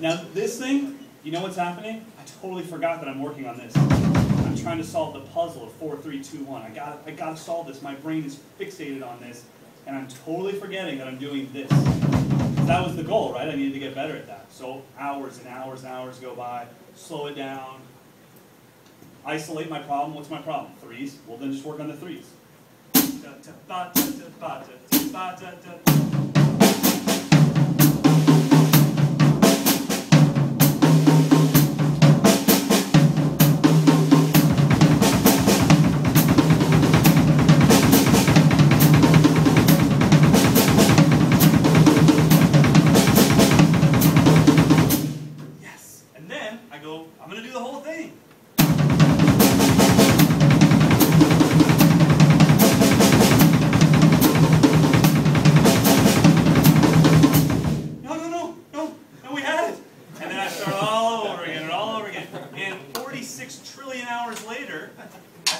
Now this thing, you know what's happening? I totally forgot that I'm working on this. I'm trying to solve the puzzle of 4, 3, 2, 1. I gotta solve this. My brain is fixated on this, and I'm totally forgetting that I'm doing this. That was the goal, right? I needed to get better at that. So hours and hours and hours go by. Slow it down. Isolate my problem. What's my problem? 3s. Well, then just work on the 3s. I'm going to do the whole thing. No, we had it. And then I start 6 trillion hours later, I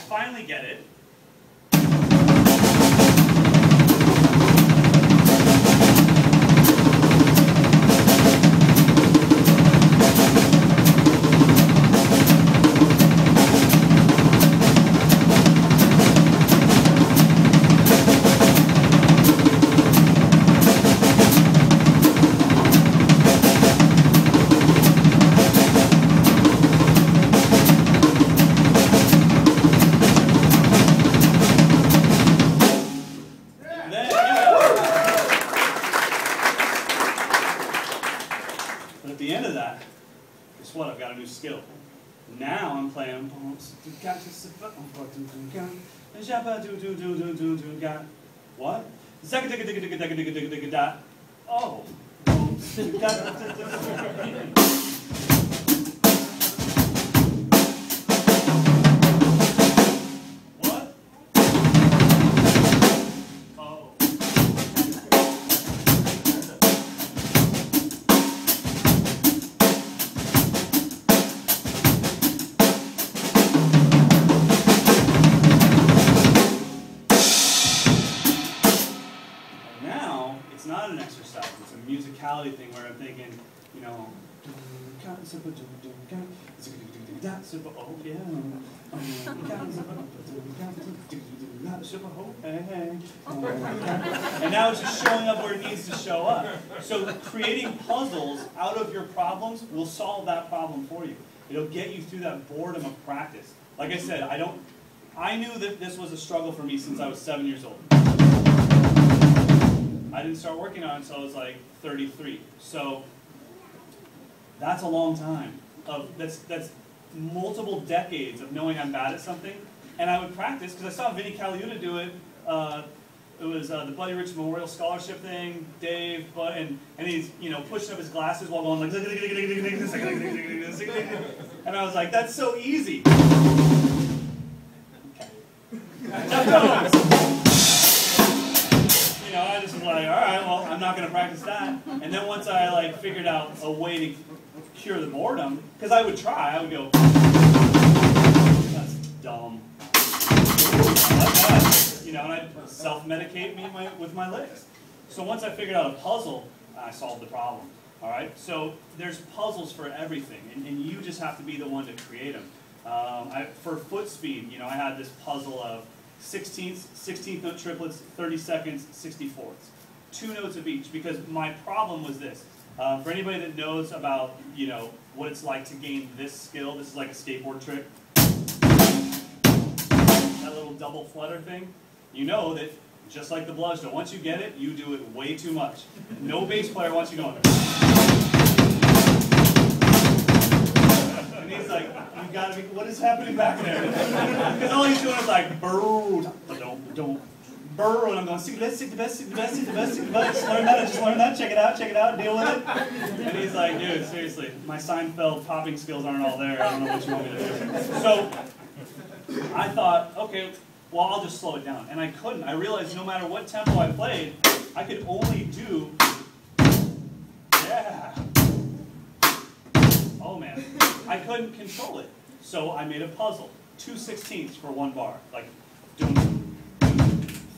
finally get it. Skill. Now I'm playing. What? Oh. What? Oh. Not an exercise, it's a musicality thing where I'm thinking, you know, oh yeah, and now it's just showing up where it needs to show up. So creating puzzles out of your problems will solve that problem for you. It'll get you through that boredom of practice. Like I said, I knew that this was a struggle for me since I was 7 years old. I didn't start working on it until I was like 33. So that's a long time. That's multiple decades of knowing I'm bad at something. And I would practice, because I saw Vinny Caliuta do it. It was the Buddy Rich Memorial Scholarship thing, Dave, and he's pushing up his glasses while going like, and I was like, that's so easy. I just was like, all right, well, I'm not going to practice that. And then once I figured out a way to cure the boredom, because I would try, I would go, that's dumb. And I'd self-medicate me with my licks. So once I figured out a puzzle, I solved the problem. All right, so there's puzzles for everything, and you just have to be the one to create them. For foot speed, I had this puzzle of 16th note triplets, 30 seconds, 64ths. 2 notes of each, because my problem was this. For anybody that knows about, what it's like to gain this skill, this is like a skateboard trick. That little double flutter thing, you know that, just like the blush note, once you get it, you do it way too much. No bass player wants you going. And he's like, you gotta be, what is happening back there? Because all he's doing is like, don't, burr, and I'm going, stick the best, stick the best, stick the best, stick the best, stick the best. Just learn that, check it out, deal with it. And he's like, dude, seriously, my Seinfeld popping skills aren't all there. I don't know what you want me to do. So I thought, okay, well, I'll just slow it down. And I couldn't. I realized no matter what tempo I played, I could only do, yeah. Oh man, I couldn't control it. So I made a puzzle. 2 16ths for 1 bar. Like, doom,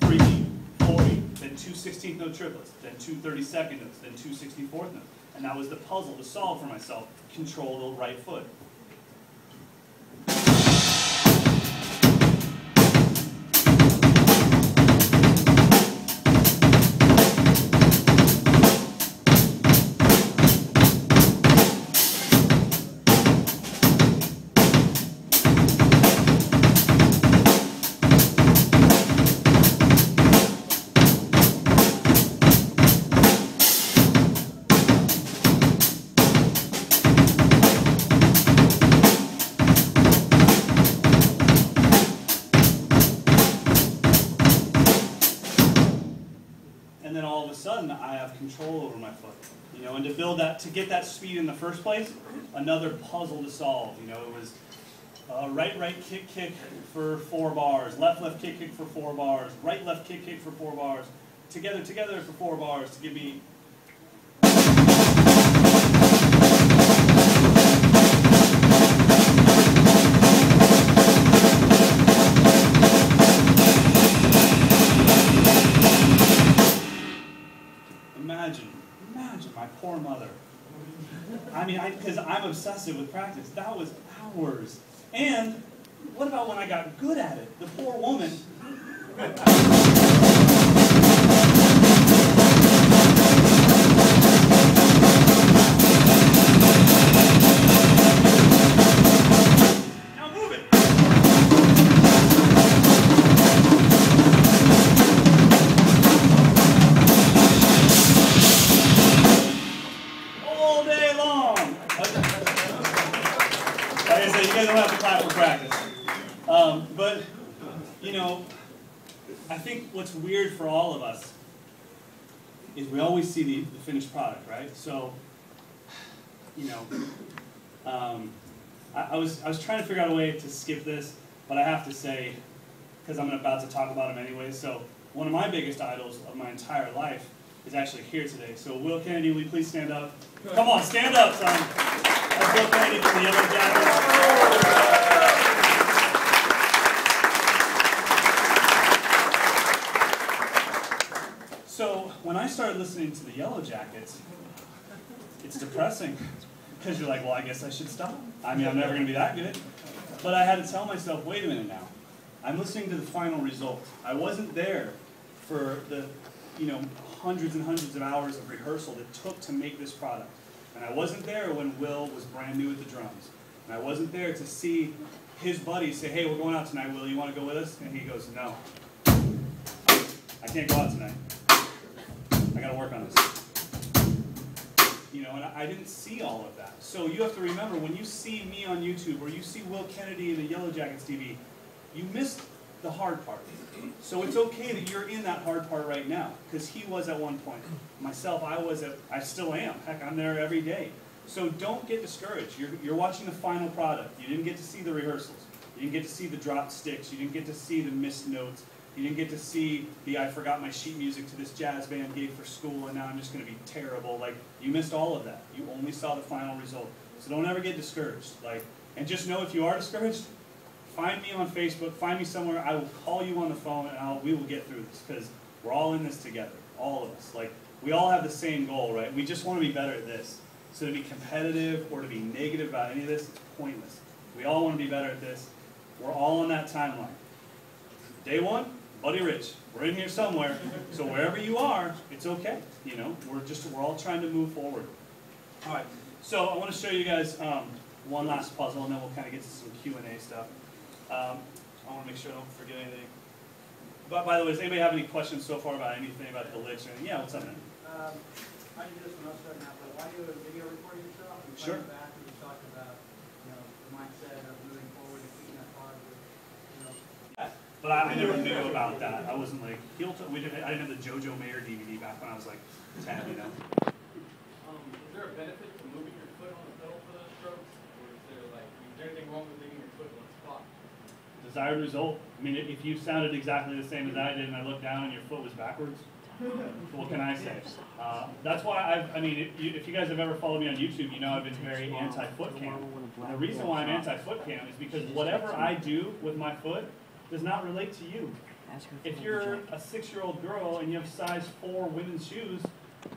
3 beat, 4 beat, then 2 16th note triplets, then 2 32nd notes, then 2 64th notes. And that was the puzzle to solve for myself. Control the right foot. I have control over my foot, and to build that, to get that speed in the first place, another puzzle to solve. It was right kick for 4 bars, left kick for 4 bars, right left kick for 4 bars, together for 4 bars to give me. obsessive with practice. That was hours. And what about when I got good at it? The poor woman. Now move it. All day long. Like I said, you guys don't have to clap for practice. But, you know, I think what's weird for all of us is we always see the finished product, right? So, you know, I was trying to figure out a way to skip this, but I have to say, because I'm about to talk about him anyway, so one of my biggest idols of my entire life is actually here today. So Will Kennedy, will you please stand up? Come on, stand up, son. That's Will Kennedy from the Yellow Jackets. So when I started listening to the Yellow Jackets, it's depressing. Because you're like, well, I guess I should stop. I mean, I'm never going to be that good. But I had to tell myself, wait a minute now. I'm listening to the final result. I wasn't there for the, you know, hundreds and hundreds of hours of rehearsal that took to make this product. And I wasn't there when Will was brand new at the drums. And I wasn't there to see his buddies say, hey, we're going out tonight, Will, you want to go with us? And he goes, no. I can't go out tonight. I got to work on this. You know, and I didn't see all of that. So you have to remember, when you see me on YouTube or you see Will Kennedy in the Yellow Jackets TV, you missed the hard part. So it's okay that you're in that hard part right now, because he was at one point. Myself, I still am. Heck, I'm there every day. So don't get discouraged. You're watching the final product. You didn't get to see the rehearsals. You didn't get to see the dropped sticks. You didn't get to see the missed notes. You didn't get to see the I forgot my sheet music to this jazz band gig for school and now I'm just going to be terrible. Like, you missed all of that. You only saw the final result. So don't ever get discouraged. Like, and just know if you are discouraged, find me on Facebook, find me somewhere. I will call you on the phone and we will get through this, because we're all in this together. All of us. Like, we all have the same goal, right? We just want to be better at this. So to be competitive or to be negative about any of this, it's pointless. We all want to be better at this. We're all on that timeline. Day one, Buddy Rich, we're in here somewhere, so wherever you are, it's okay. You know, we're all trying to move forward. All right, so I want to show you guys one last puzzle, and then we'll kind of get to some Q&A stuff. I want to make sure I don't forget anything. But by the way, does anybody have any questions so far about anything about the licks or anything? Yeah, what's up, man? I do this when I was starting out, but why do a video recording yourself? And Sure. Back and you talked about, you know, the mindset of moving forward and keeping that positive, you know. Yeah. But I never knew about that. I wasn't like, I didn't have the JoJo Mayer DVD back when I was like 10, you know. Is there a benefit to moving your foot on the pedal for those strokes? Or is there anything wrong with leaving your foot in one spot? Desired result. I mean, if you sounded exactly the same as I did and I looked down and your foot was backwards, what can I say? That's why if you guys have ever followed me on YouTube, you know I've been very anti-foot cam. And the reason why I'm anti-foot cam is because whatever I do with my foot does not relate to you. If you're a 6-year-old girl and you have size 4 women's shoes,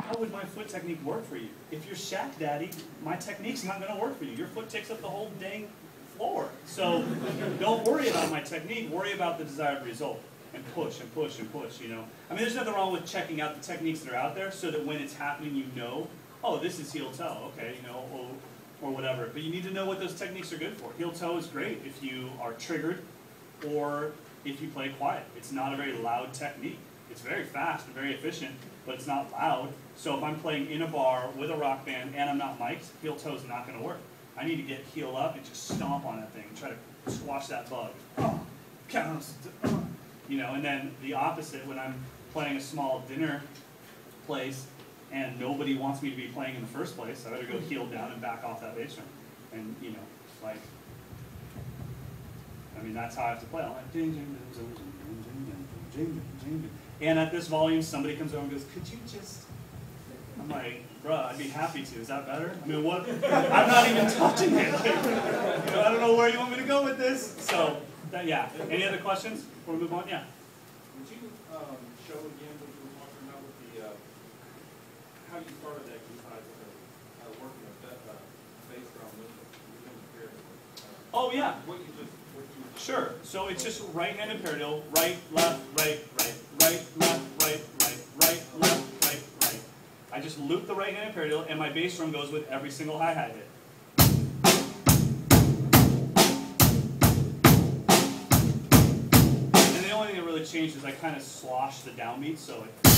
how would my foot technique work for you? If you're Shaq Daddy, my technique's not going to work for you. Your foot takes up the whole dang floor. So don't worry about my technique. Worry about the desired result. And push and push and push, you know. I mean, there's nothing wrong with checking out the techniques that are out there so that when it's happening, you know, oh, this is heel toe, okay, you know, or whatever. But you need to know what those techniques are good for. Heel toe is great if you are triggered or if you play quiet. It's not a very loud technique. It's very fast and very efficient, but it's not loud. So if I'm playing in a bar with a rock band and I'm not mic'd, heel toe is not going to work. I need to get heel up and just stomp on that thing and try to squash that bug. You know, and then the opposite, when I'm playing a small dinner place and nobody wants me to be playing in the first place, I better go heel down and back off that bass drum. And, you know, like, I mean, that's how I have to play. I'm like, ding, ding, ding, ding, ding, ding, ding, ding, ding. And at this volume, somebody comes over and goes, could you just, I'm like, bruh, I'd be happy to. Is that better? I mean, what? I'm not even touching it. Like, you know, I don't know where you want me to go with this. So, yeah. Any other questions before we move on? Yeah. Would you show again what you were talking about with the how you started the exercise of working with that bass drum with Oh yeah. What you Sure. So it's just right-handed paradiddle, right, left, right, right, right, left, right, right, right, left, right, right. I just loop the right-handed paradiddle, and my bass drum goes with every single hi-hat hit. And the only thing that really changed is I kind of slosh the downbeat, so it.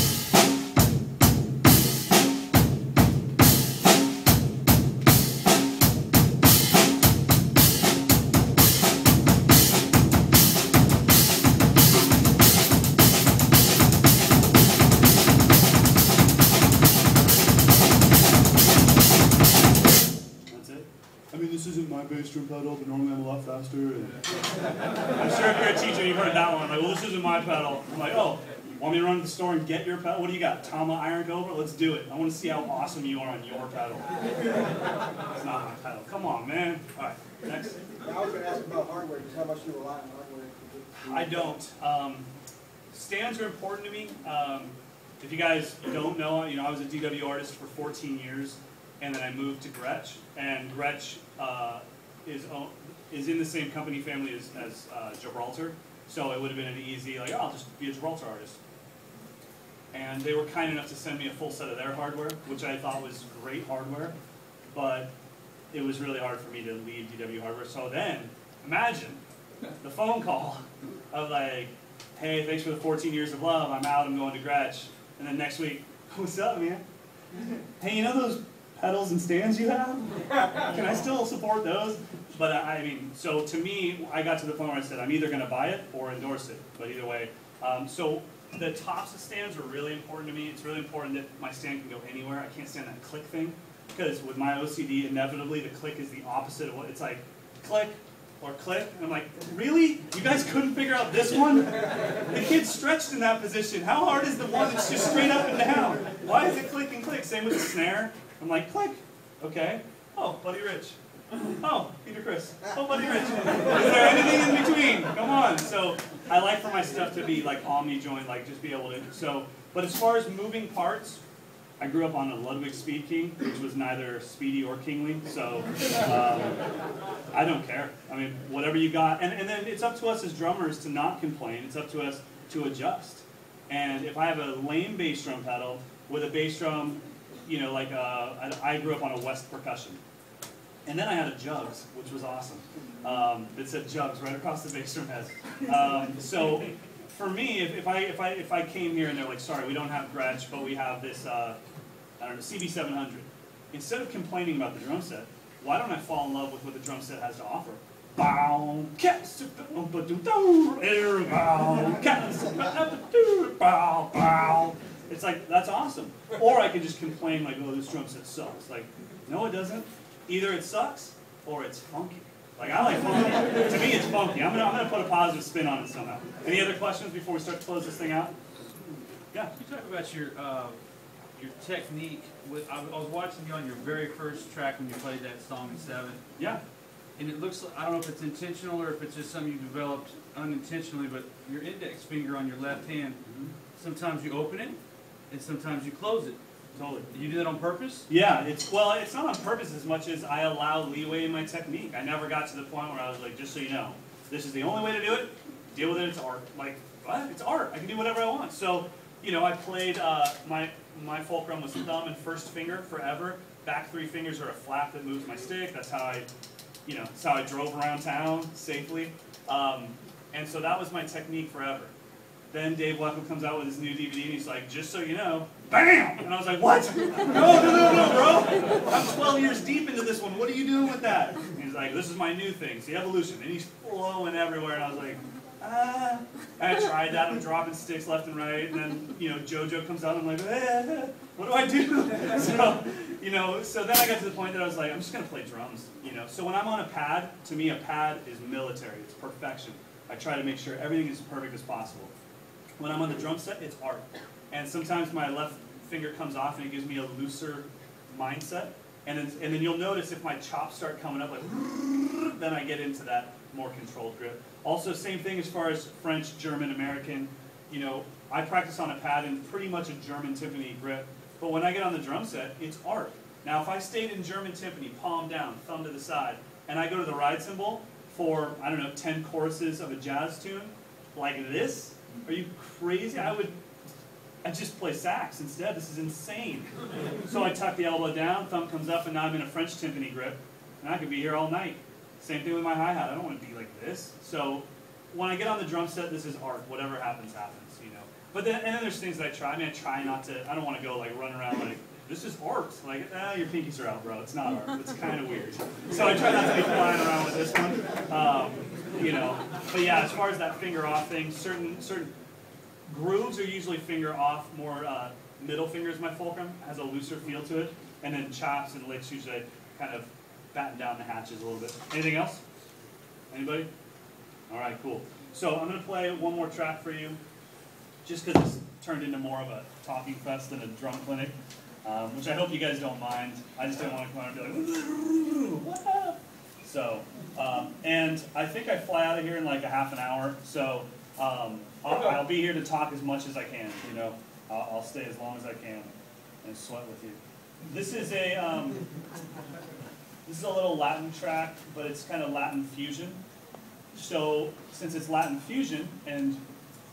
This isn't my bass drum pedal, but normally I'm a lot faster. And I'm sure if you're a teacher, you've heard that one. I'm like, well, this isn't my pedal. I'm like, oh, want me to run to the store and get your pedal? What do you got? Tama ironed over? Let's do it. I want to see how awesome you are on your pedal. It's not my pedal. Come on, man. All right, next. I was going to ask about hardware, just how much you rely on hardware. I don't. Stands are important to me. If you guys don't know, I was a DW artist for 14 years. And then I moved to Gretsch, and Gretsch is in the same company family as Gibraltar, so it would have been an easy, like, oh, I'll just be a Gibraltar artist. And they were kind enough to send me a full set of their hardware, which I thought was great hardware, but it was really hard for me to leave DW hardware. So then, imagine the phone call of like, hey, thanks for the 14 years of love, I'm out, I'm going to Gretsch. And then next week, what's up, man? Hey, you know those pedals and stands you have? Can I still support those? But I mean, so to me, I got to the point where I said, I'm either going to buy it or endorse it, but either way. So the tops of stands are really important to me. It's really important that my stand can go anywhere. I can't stand that click thing, because with my OCD, inevitably the click is the opposite of what, it's like click or click, and I'm like, really? You guys couldn't figure out this one? The kid's stretched in that position. How hard is the one that's just straight up and down? Why is it click and click? Same with the snare. I'm like, click, okay. Oh, Buddy Rich. Oh, Peter Chris. Oh, Buddy Rich. Is there anything in between? Come on. So I like for my stuff to be like omni-joint, like just be able to, so, but as far as moving parts, I grew up on a Ludwig Speed King, which was neither speedy or kingly, so I don't care. I mean, whatever you got. And then it's up to us as drummers to not complain. It's up to us to adjust. And if I have a lame bass drum pedal with a bass drum, you know, like I grew up on a West Percussion. And then I had a Jugs, which was awesome. It said Jugs right across the bass drum head. So for me, if I came here and they're like, sorry, we don't have Gretsch, but we have this, I don't know, CB700. Instead of complaining about the drum set, why don't I fall in love with what the drum set has to offer? It's like, that's awesome. Or I could just complain like, oh, this drum set sucks. Like, no, it doesn't. Either it sucks or it's funky. Like, I like funky. To me, it's funky. I'm gonna put a positive spin on it somehow. Any other questions before we start to close this thing out? Yeah. You talk about your technique. I was watching you on your very first track when you played that song in 7. Yeah. And it looks like, I don't know if it's intentional or if it's just something you developed unintentionally, but your index finger on your left hand, sometimes you open it and sometimes you close it. Totally. Did you do that on purpose? Yeah, it's not on purpose as much as I allow leeway in my technique. I never got to the point where I was like, just so you know, this is the only way to do it. Deal with it, it's art. Like, what? It's art. I can do whatever I want. So, you know, I played, my fulcrum was thumb and first finger forever. Back 3 fingers are a flap that moves my stick. That's how that's how I drove around town safely. And so that was my technique forever. Then Dave Weckl comes out with his new DVD and he's like, just so you know, BAM! And I was like, what? No, bro. I'm 12 years deep into this one. What are you doing with that? And he's like, this is my new thing. It's the evolution. And he's flowing everywhere. And I was like, ah. And I tried that. I'm dropping sticks left and right. And then, JoJo comes out and I'm like, what do I do? So then I got to the point that I was like, I'm just going to play drums. So when I'm on a pad, to me a pad is military. It's perfection. I try to make sure everything is as perfect as possible. When I'm on the drum set, it's art. And sometimes my left finger comes off and it gives me a looser mindset. And then you'll notice if my chops start coming up, like, then I get into that more controlled grip. Also, same thing as far as French, German, American. I practice on a pad in pretty much a German timpani grip. But when I get on the drum set, it's art. Now, if I stayed in German timpani, palm down, thumb to the side, and I go to the ride cymbal, for, I don't know, 10 choruses of a jazz tune like this? Are you crazy? I just play sax instead. This is insane. So I tuck the elbow down, thumb comes up, and now I'm in a French timpani grip, and I could be here all night. Same thing with my hi-hat. I don't want to be like this. So when I get on the drum set, this is art. Whatever happens, happens, you know. But then, and then there's things that I try. I mean, I try not to, I don't want to go like run around like, this is art. Like, your pinkies are out, bro. It's not art. It's kind of weird. So I try not to be flying around with this one. You know. But yeah, as far as that finger off thing, certain grooves are usually finger off, more middle finger is my fulcrum, has a looser feel to it. And then chops and licks usually kind of batten down the hatches a little bit. Anything else? Anybody? All right, cool. So I'm going to play one more track for you, just because it's turned into more of a talking fest than a drum clinic, which I hope you guys don't mind. I just didn't want to come out and be like, what up? So, and I think I fly out of here in like a half an hour, so I'll be here to talk as much as I can, you know. I'll stay as long as I can and sweat with you. This is a little Latin track, but it's kind of Latin fusion. So since it's Latin fusion and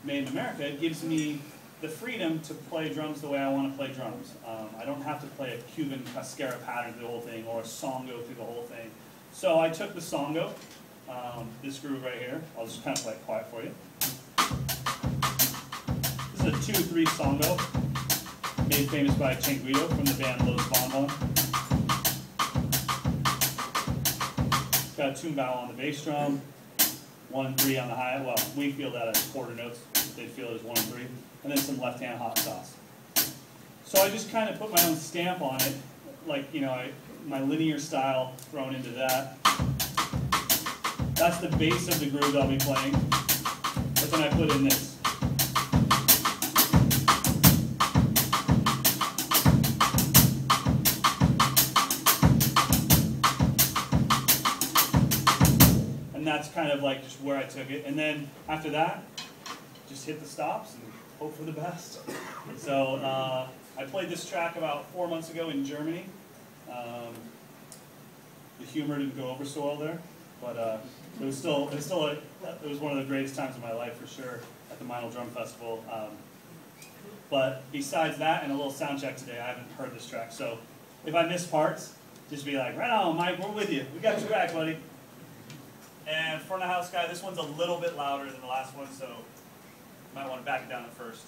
made in America, it gives me the freedom to play drums the way I want to play drums. I don't have to play a Cuban cascara pattern through the whole thing or a songo through the whole thing. So I took the songo, this groove right here. I'll just kind of play it quiet for you. This is a 2/3 songo, made famous by Changuito from the band Los Bonbon. It's got a tune vowel on the bass drum, 1 and 3 on the hi-hat. Well, we feel that as quarter notes. They feel it as 1 and 3. And then some left-hand hot sauce. So I just kind of put my own stamp on it, like, you know, my linear style thrown into that. That's the base of the groove I'll be playing. But then I put in this. And that's kind of like just where I took it. And then after that, just hit the stops and hope for the best. So I played this track about 4 months ago in Germany. The humor didn't go over so well there, but it was one of the greatest times of my life for sure at the Meinl Drum Festival. But besides that and a little sound check today, I haven't heard this track. So if I miss parts, just be like, right on, Mike, we're with you. We got your back, buddy. And front of house guy, this one's a little bit louder than the last one, so you might want to back it down at first.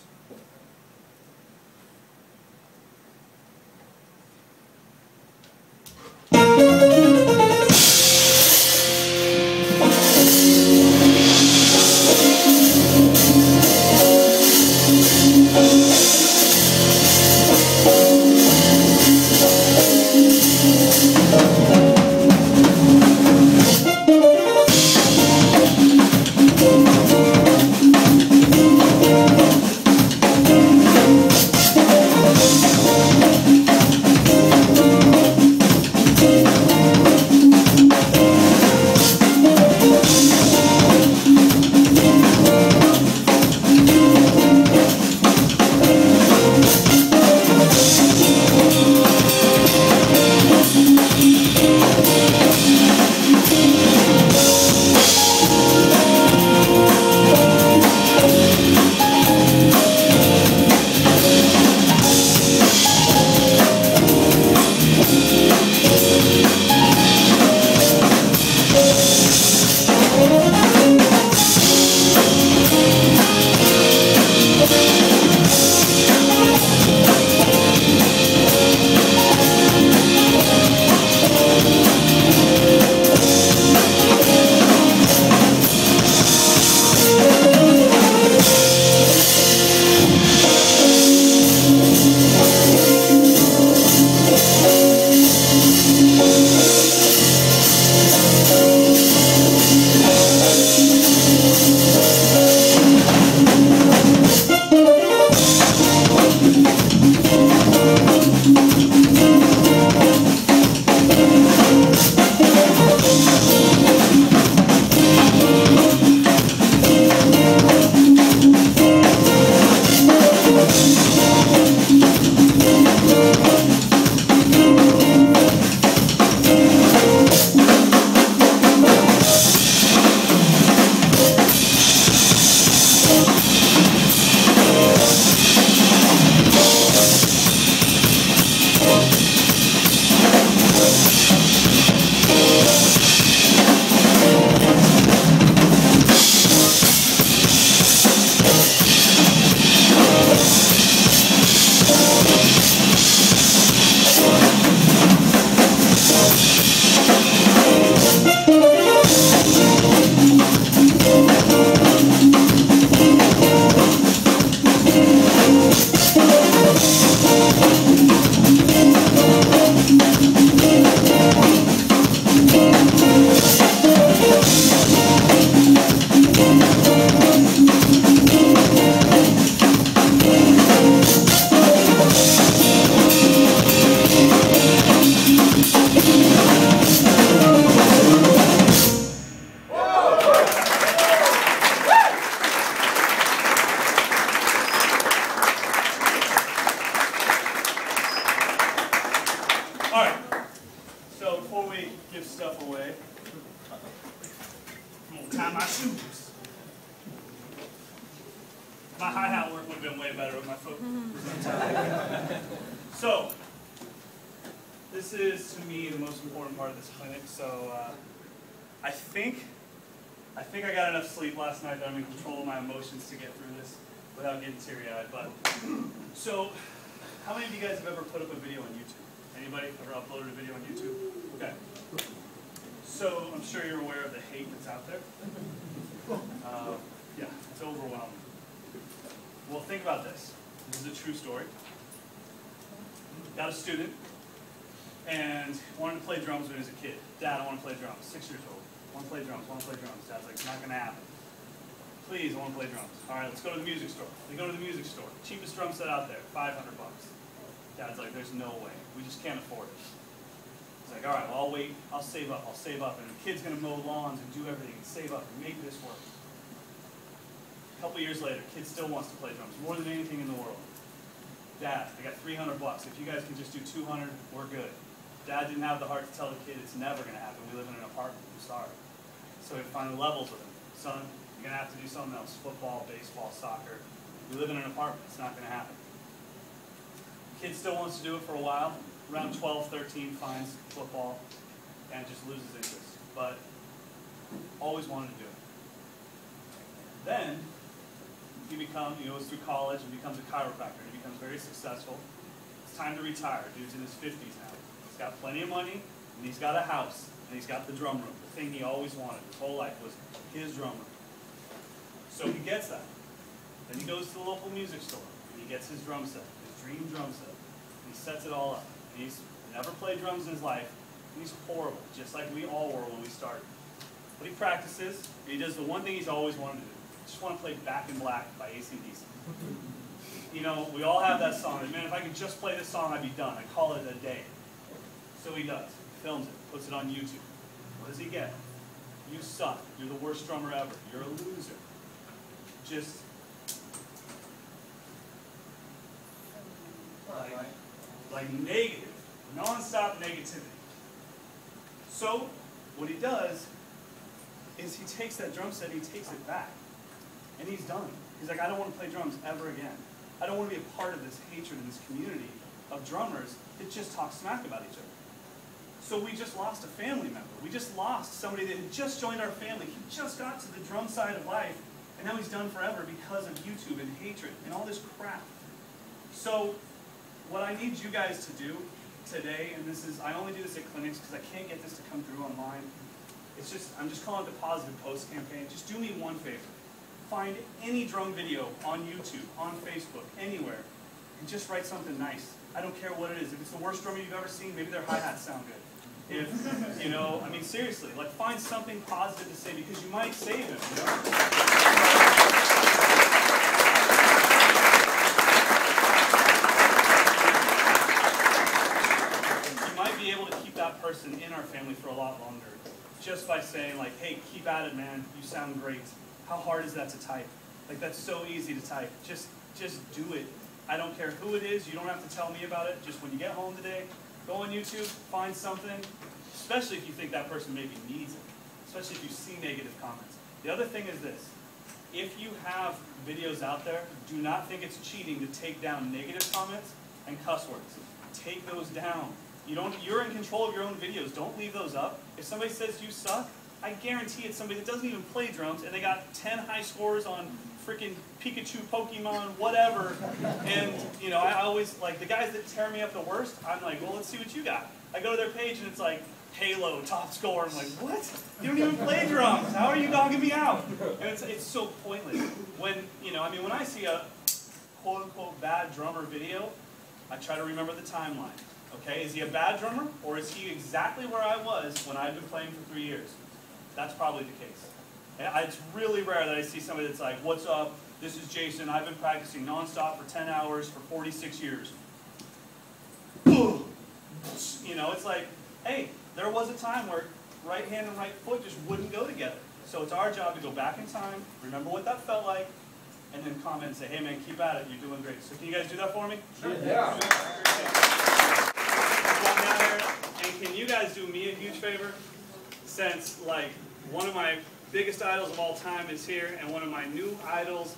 My hi-hat work would have been way better with my foot. So, this is, to me, the most important part of this clinic. So, I think I got enough sleep last night that I'm in control of my emotions to get through this without getting teary-eyed. But, so, how many of you guys have ever put up a video on YouTube? Anybody ever uploaded a video on YouTube? Okay. So, I'm sure you're aware of the hate that's out there. Yeah, it's overwhelming. Well, think about this. This is a true story. Got a student, and wanted to play drums when he was a kid. Dad, I want to play drums. 6 years old. Want to play drums, want to play drums. Dad's like, it's not going to happen. Please, I want to play drums. All right, let's go to the music store. They go to the music store. Cheapest drum set out there, $500. Dad's like, there's no way. We just can't afford it. He's like, all right, well, I'll wait. I'll save up. I'll save up. And the kid's going to mow lawns and do everything and save up and make this work. A couple years later, kid still wants to play drums more than anything in the world. Dad, I got $300. If you guys can just do $200, we're good. Dad didn't have the heart to tell the kid it's never going to happen. We live in an apartment. I'm sorry. So he finally levels with him. Son, you're going to have to do something else. Football, baseball, soccer. We live in an apartment. It's not going to happen. Kid still wants to do it for a while. Around 12, 13, finds football and just loses interest. But always wanted to do it. Then he goes through college and becomes a chiropractor. He becomes very successful. It's time to retire. Dude's in his 50s now. He's got plenty of money, and he's got a house, and he's got the drum room. The thing he always wanted his whole life was his drum room. So he gets that. Then he goes to the local music store, and he gets his drum set, his dream drum set. And he sets it all up. And he's never played drums in his life, and he's horrible, just like we all were when we started. But he practices, and he does the one thing he's always wanted to do. I just want to play Back in Black by AC/DC. You know, we all have that song. And man, if I could just play this song, I'd be done. I'd call it a day. So he does. He films it, puts it on YouTube. What does he get? You suck. You're the worst drummer ever. You're a loser. Just like negative, non-stop negativity. So what he does is he takes that drum set and he takes it back. And he's done. He's like, I don't want to play drums ever again. I don't want to be a part of this hatred in this community of drummers that just talk smack about each other. So we just lost a family member. We just lost somebody that had just joined our family. He just got to the drum side of life, and now he's done forever because of YouTube and hatred and all this crap. So what I need you guys to do today, and this is, I only do this at clinics because I can't get this to come through online. It's just, I'm just calling it the Positive Post campaign. Just do me one favor. Find any drum video on YouTube, on Facebook, anywhere, and just write something nice. I don't care what it is. If it's the worst drummer you've ever seen, maybe their hi-hats sound good. If, you know, I mean, seriously, like find something positive to say because you might save him, you know? You might be able to keep that person in our family for a lot longer just by saying like, hey, keep at it, man. You sound great. How hard is that to type? Like, that's so easy to type. Just do it. I don't care who it is. You don't have to tell me about it. Just when you get home today, go on YouTube, find something, especially if you think that person maybe needs it, especially if you see negative comments. The other thing is this. If you have videos out there, do not think it's cheating to take down negative comments and cuss words. Take those down. You're in control of your own videos. Don't leave those up. If somebody says you suck, I guarantee it's somebody that doesn't even play drums and they got 10 high scores on freaking Pikachu, Pokemon, whatever. And, you know, I always, like, the guys that tear me up the worst, I'm like, well, let's see what you got. I go to their page and it's like, Halo, top score. I'm like, what? You don't even play drums. How are you dogging me out? And it's so pointless. When, you know, I mean, when I see a quote-unquote bad drummer video, I try to remember the timeline. Okay, is he a bad drummer or is he exactly where I was when I've been playing for 3 years? That's probably the case. And it's really rare that I see somebody that's like, what's up, this is Jason, I've been practicing nonstop for 10 hours for 46 years. You know, it's like, hey, there was a time where right hand and right foot just wouldn't go together. So it's our job to go back in time, remember what that felt like, and then comment and say, hey man, keep at it, you're doing great. So can you guys do that for me? Sure. Yeah. And can you guys do me a huge favor? Since, like, one of my biggest idols of all time is here, and one of my new idols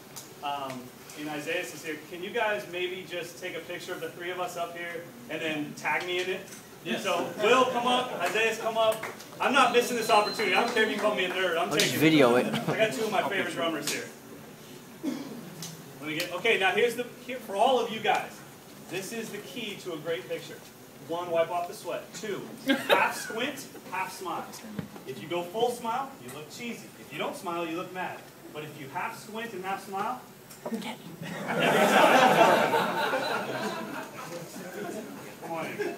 in Isaiah is here. Can you guys maybe just take a picture of the three of us up here and then tag me in it? Yes. So Will, come up. Isaiah's come up. I'm not missing this opportunity. I don't care if you call me a nerd. I'm taking video it. I got two of my favorite drummers here. Let me get. Okay, now here for all of you guys. This is the key to a great picture. 1, wipe off the sweat. 2, half squint, half smile. If you go full smile, you look cheesy. If you don't smile, you look mad. But if you half squint and half smile, every time. Come on in.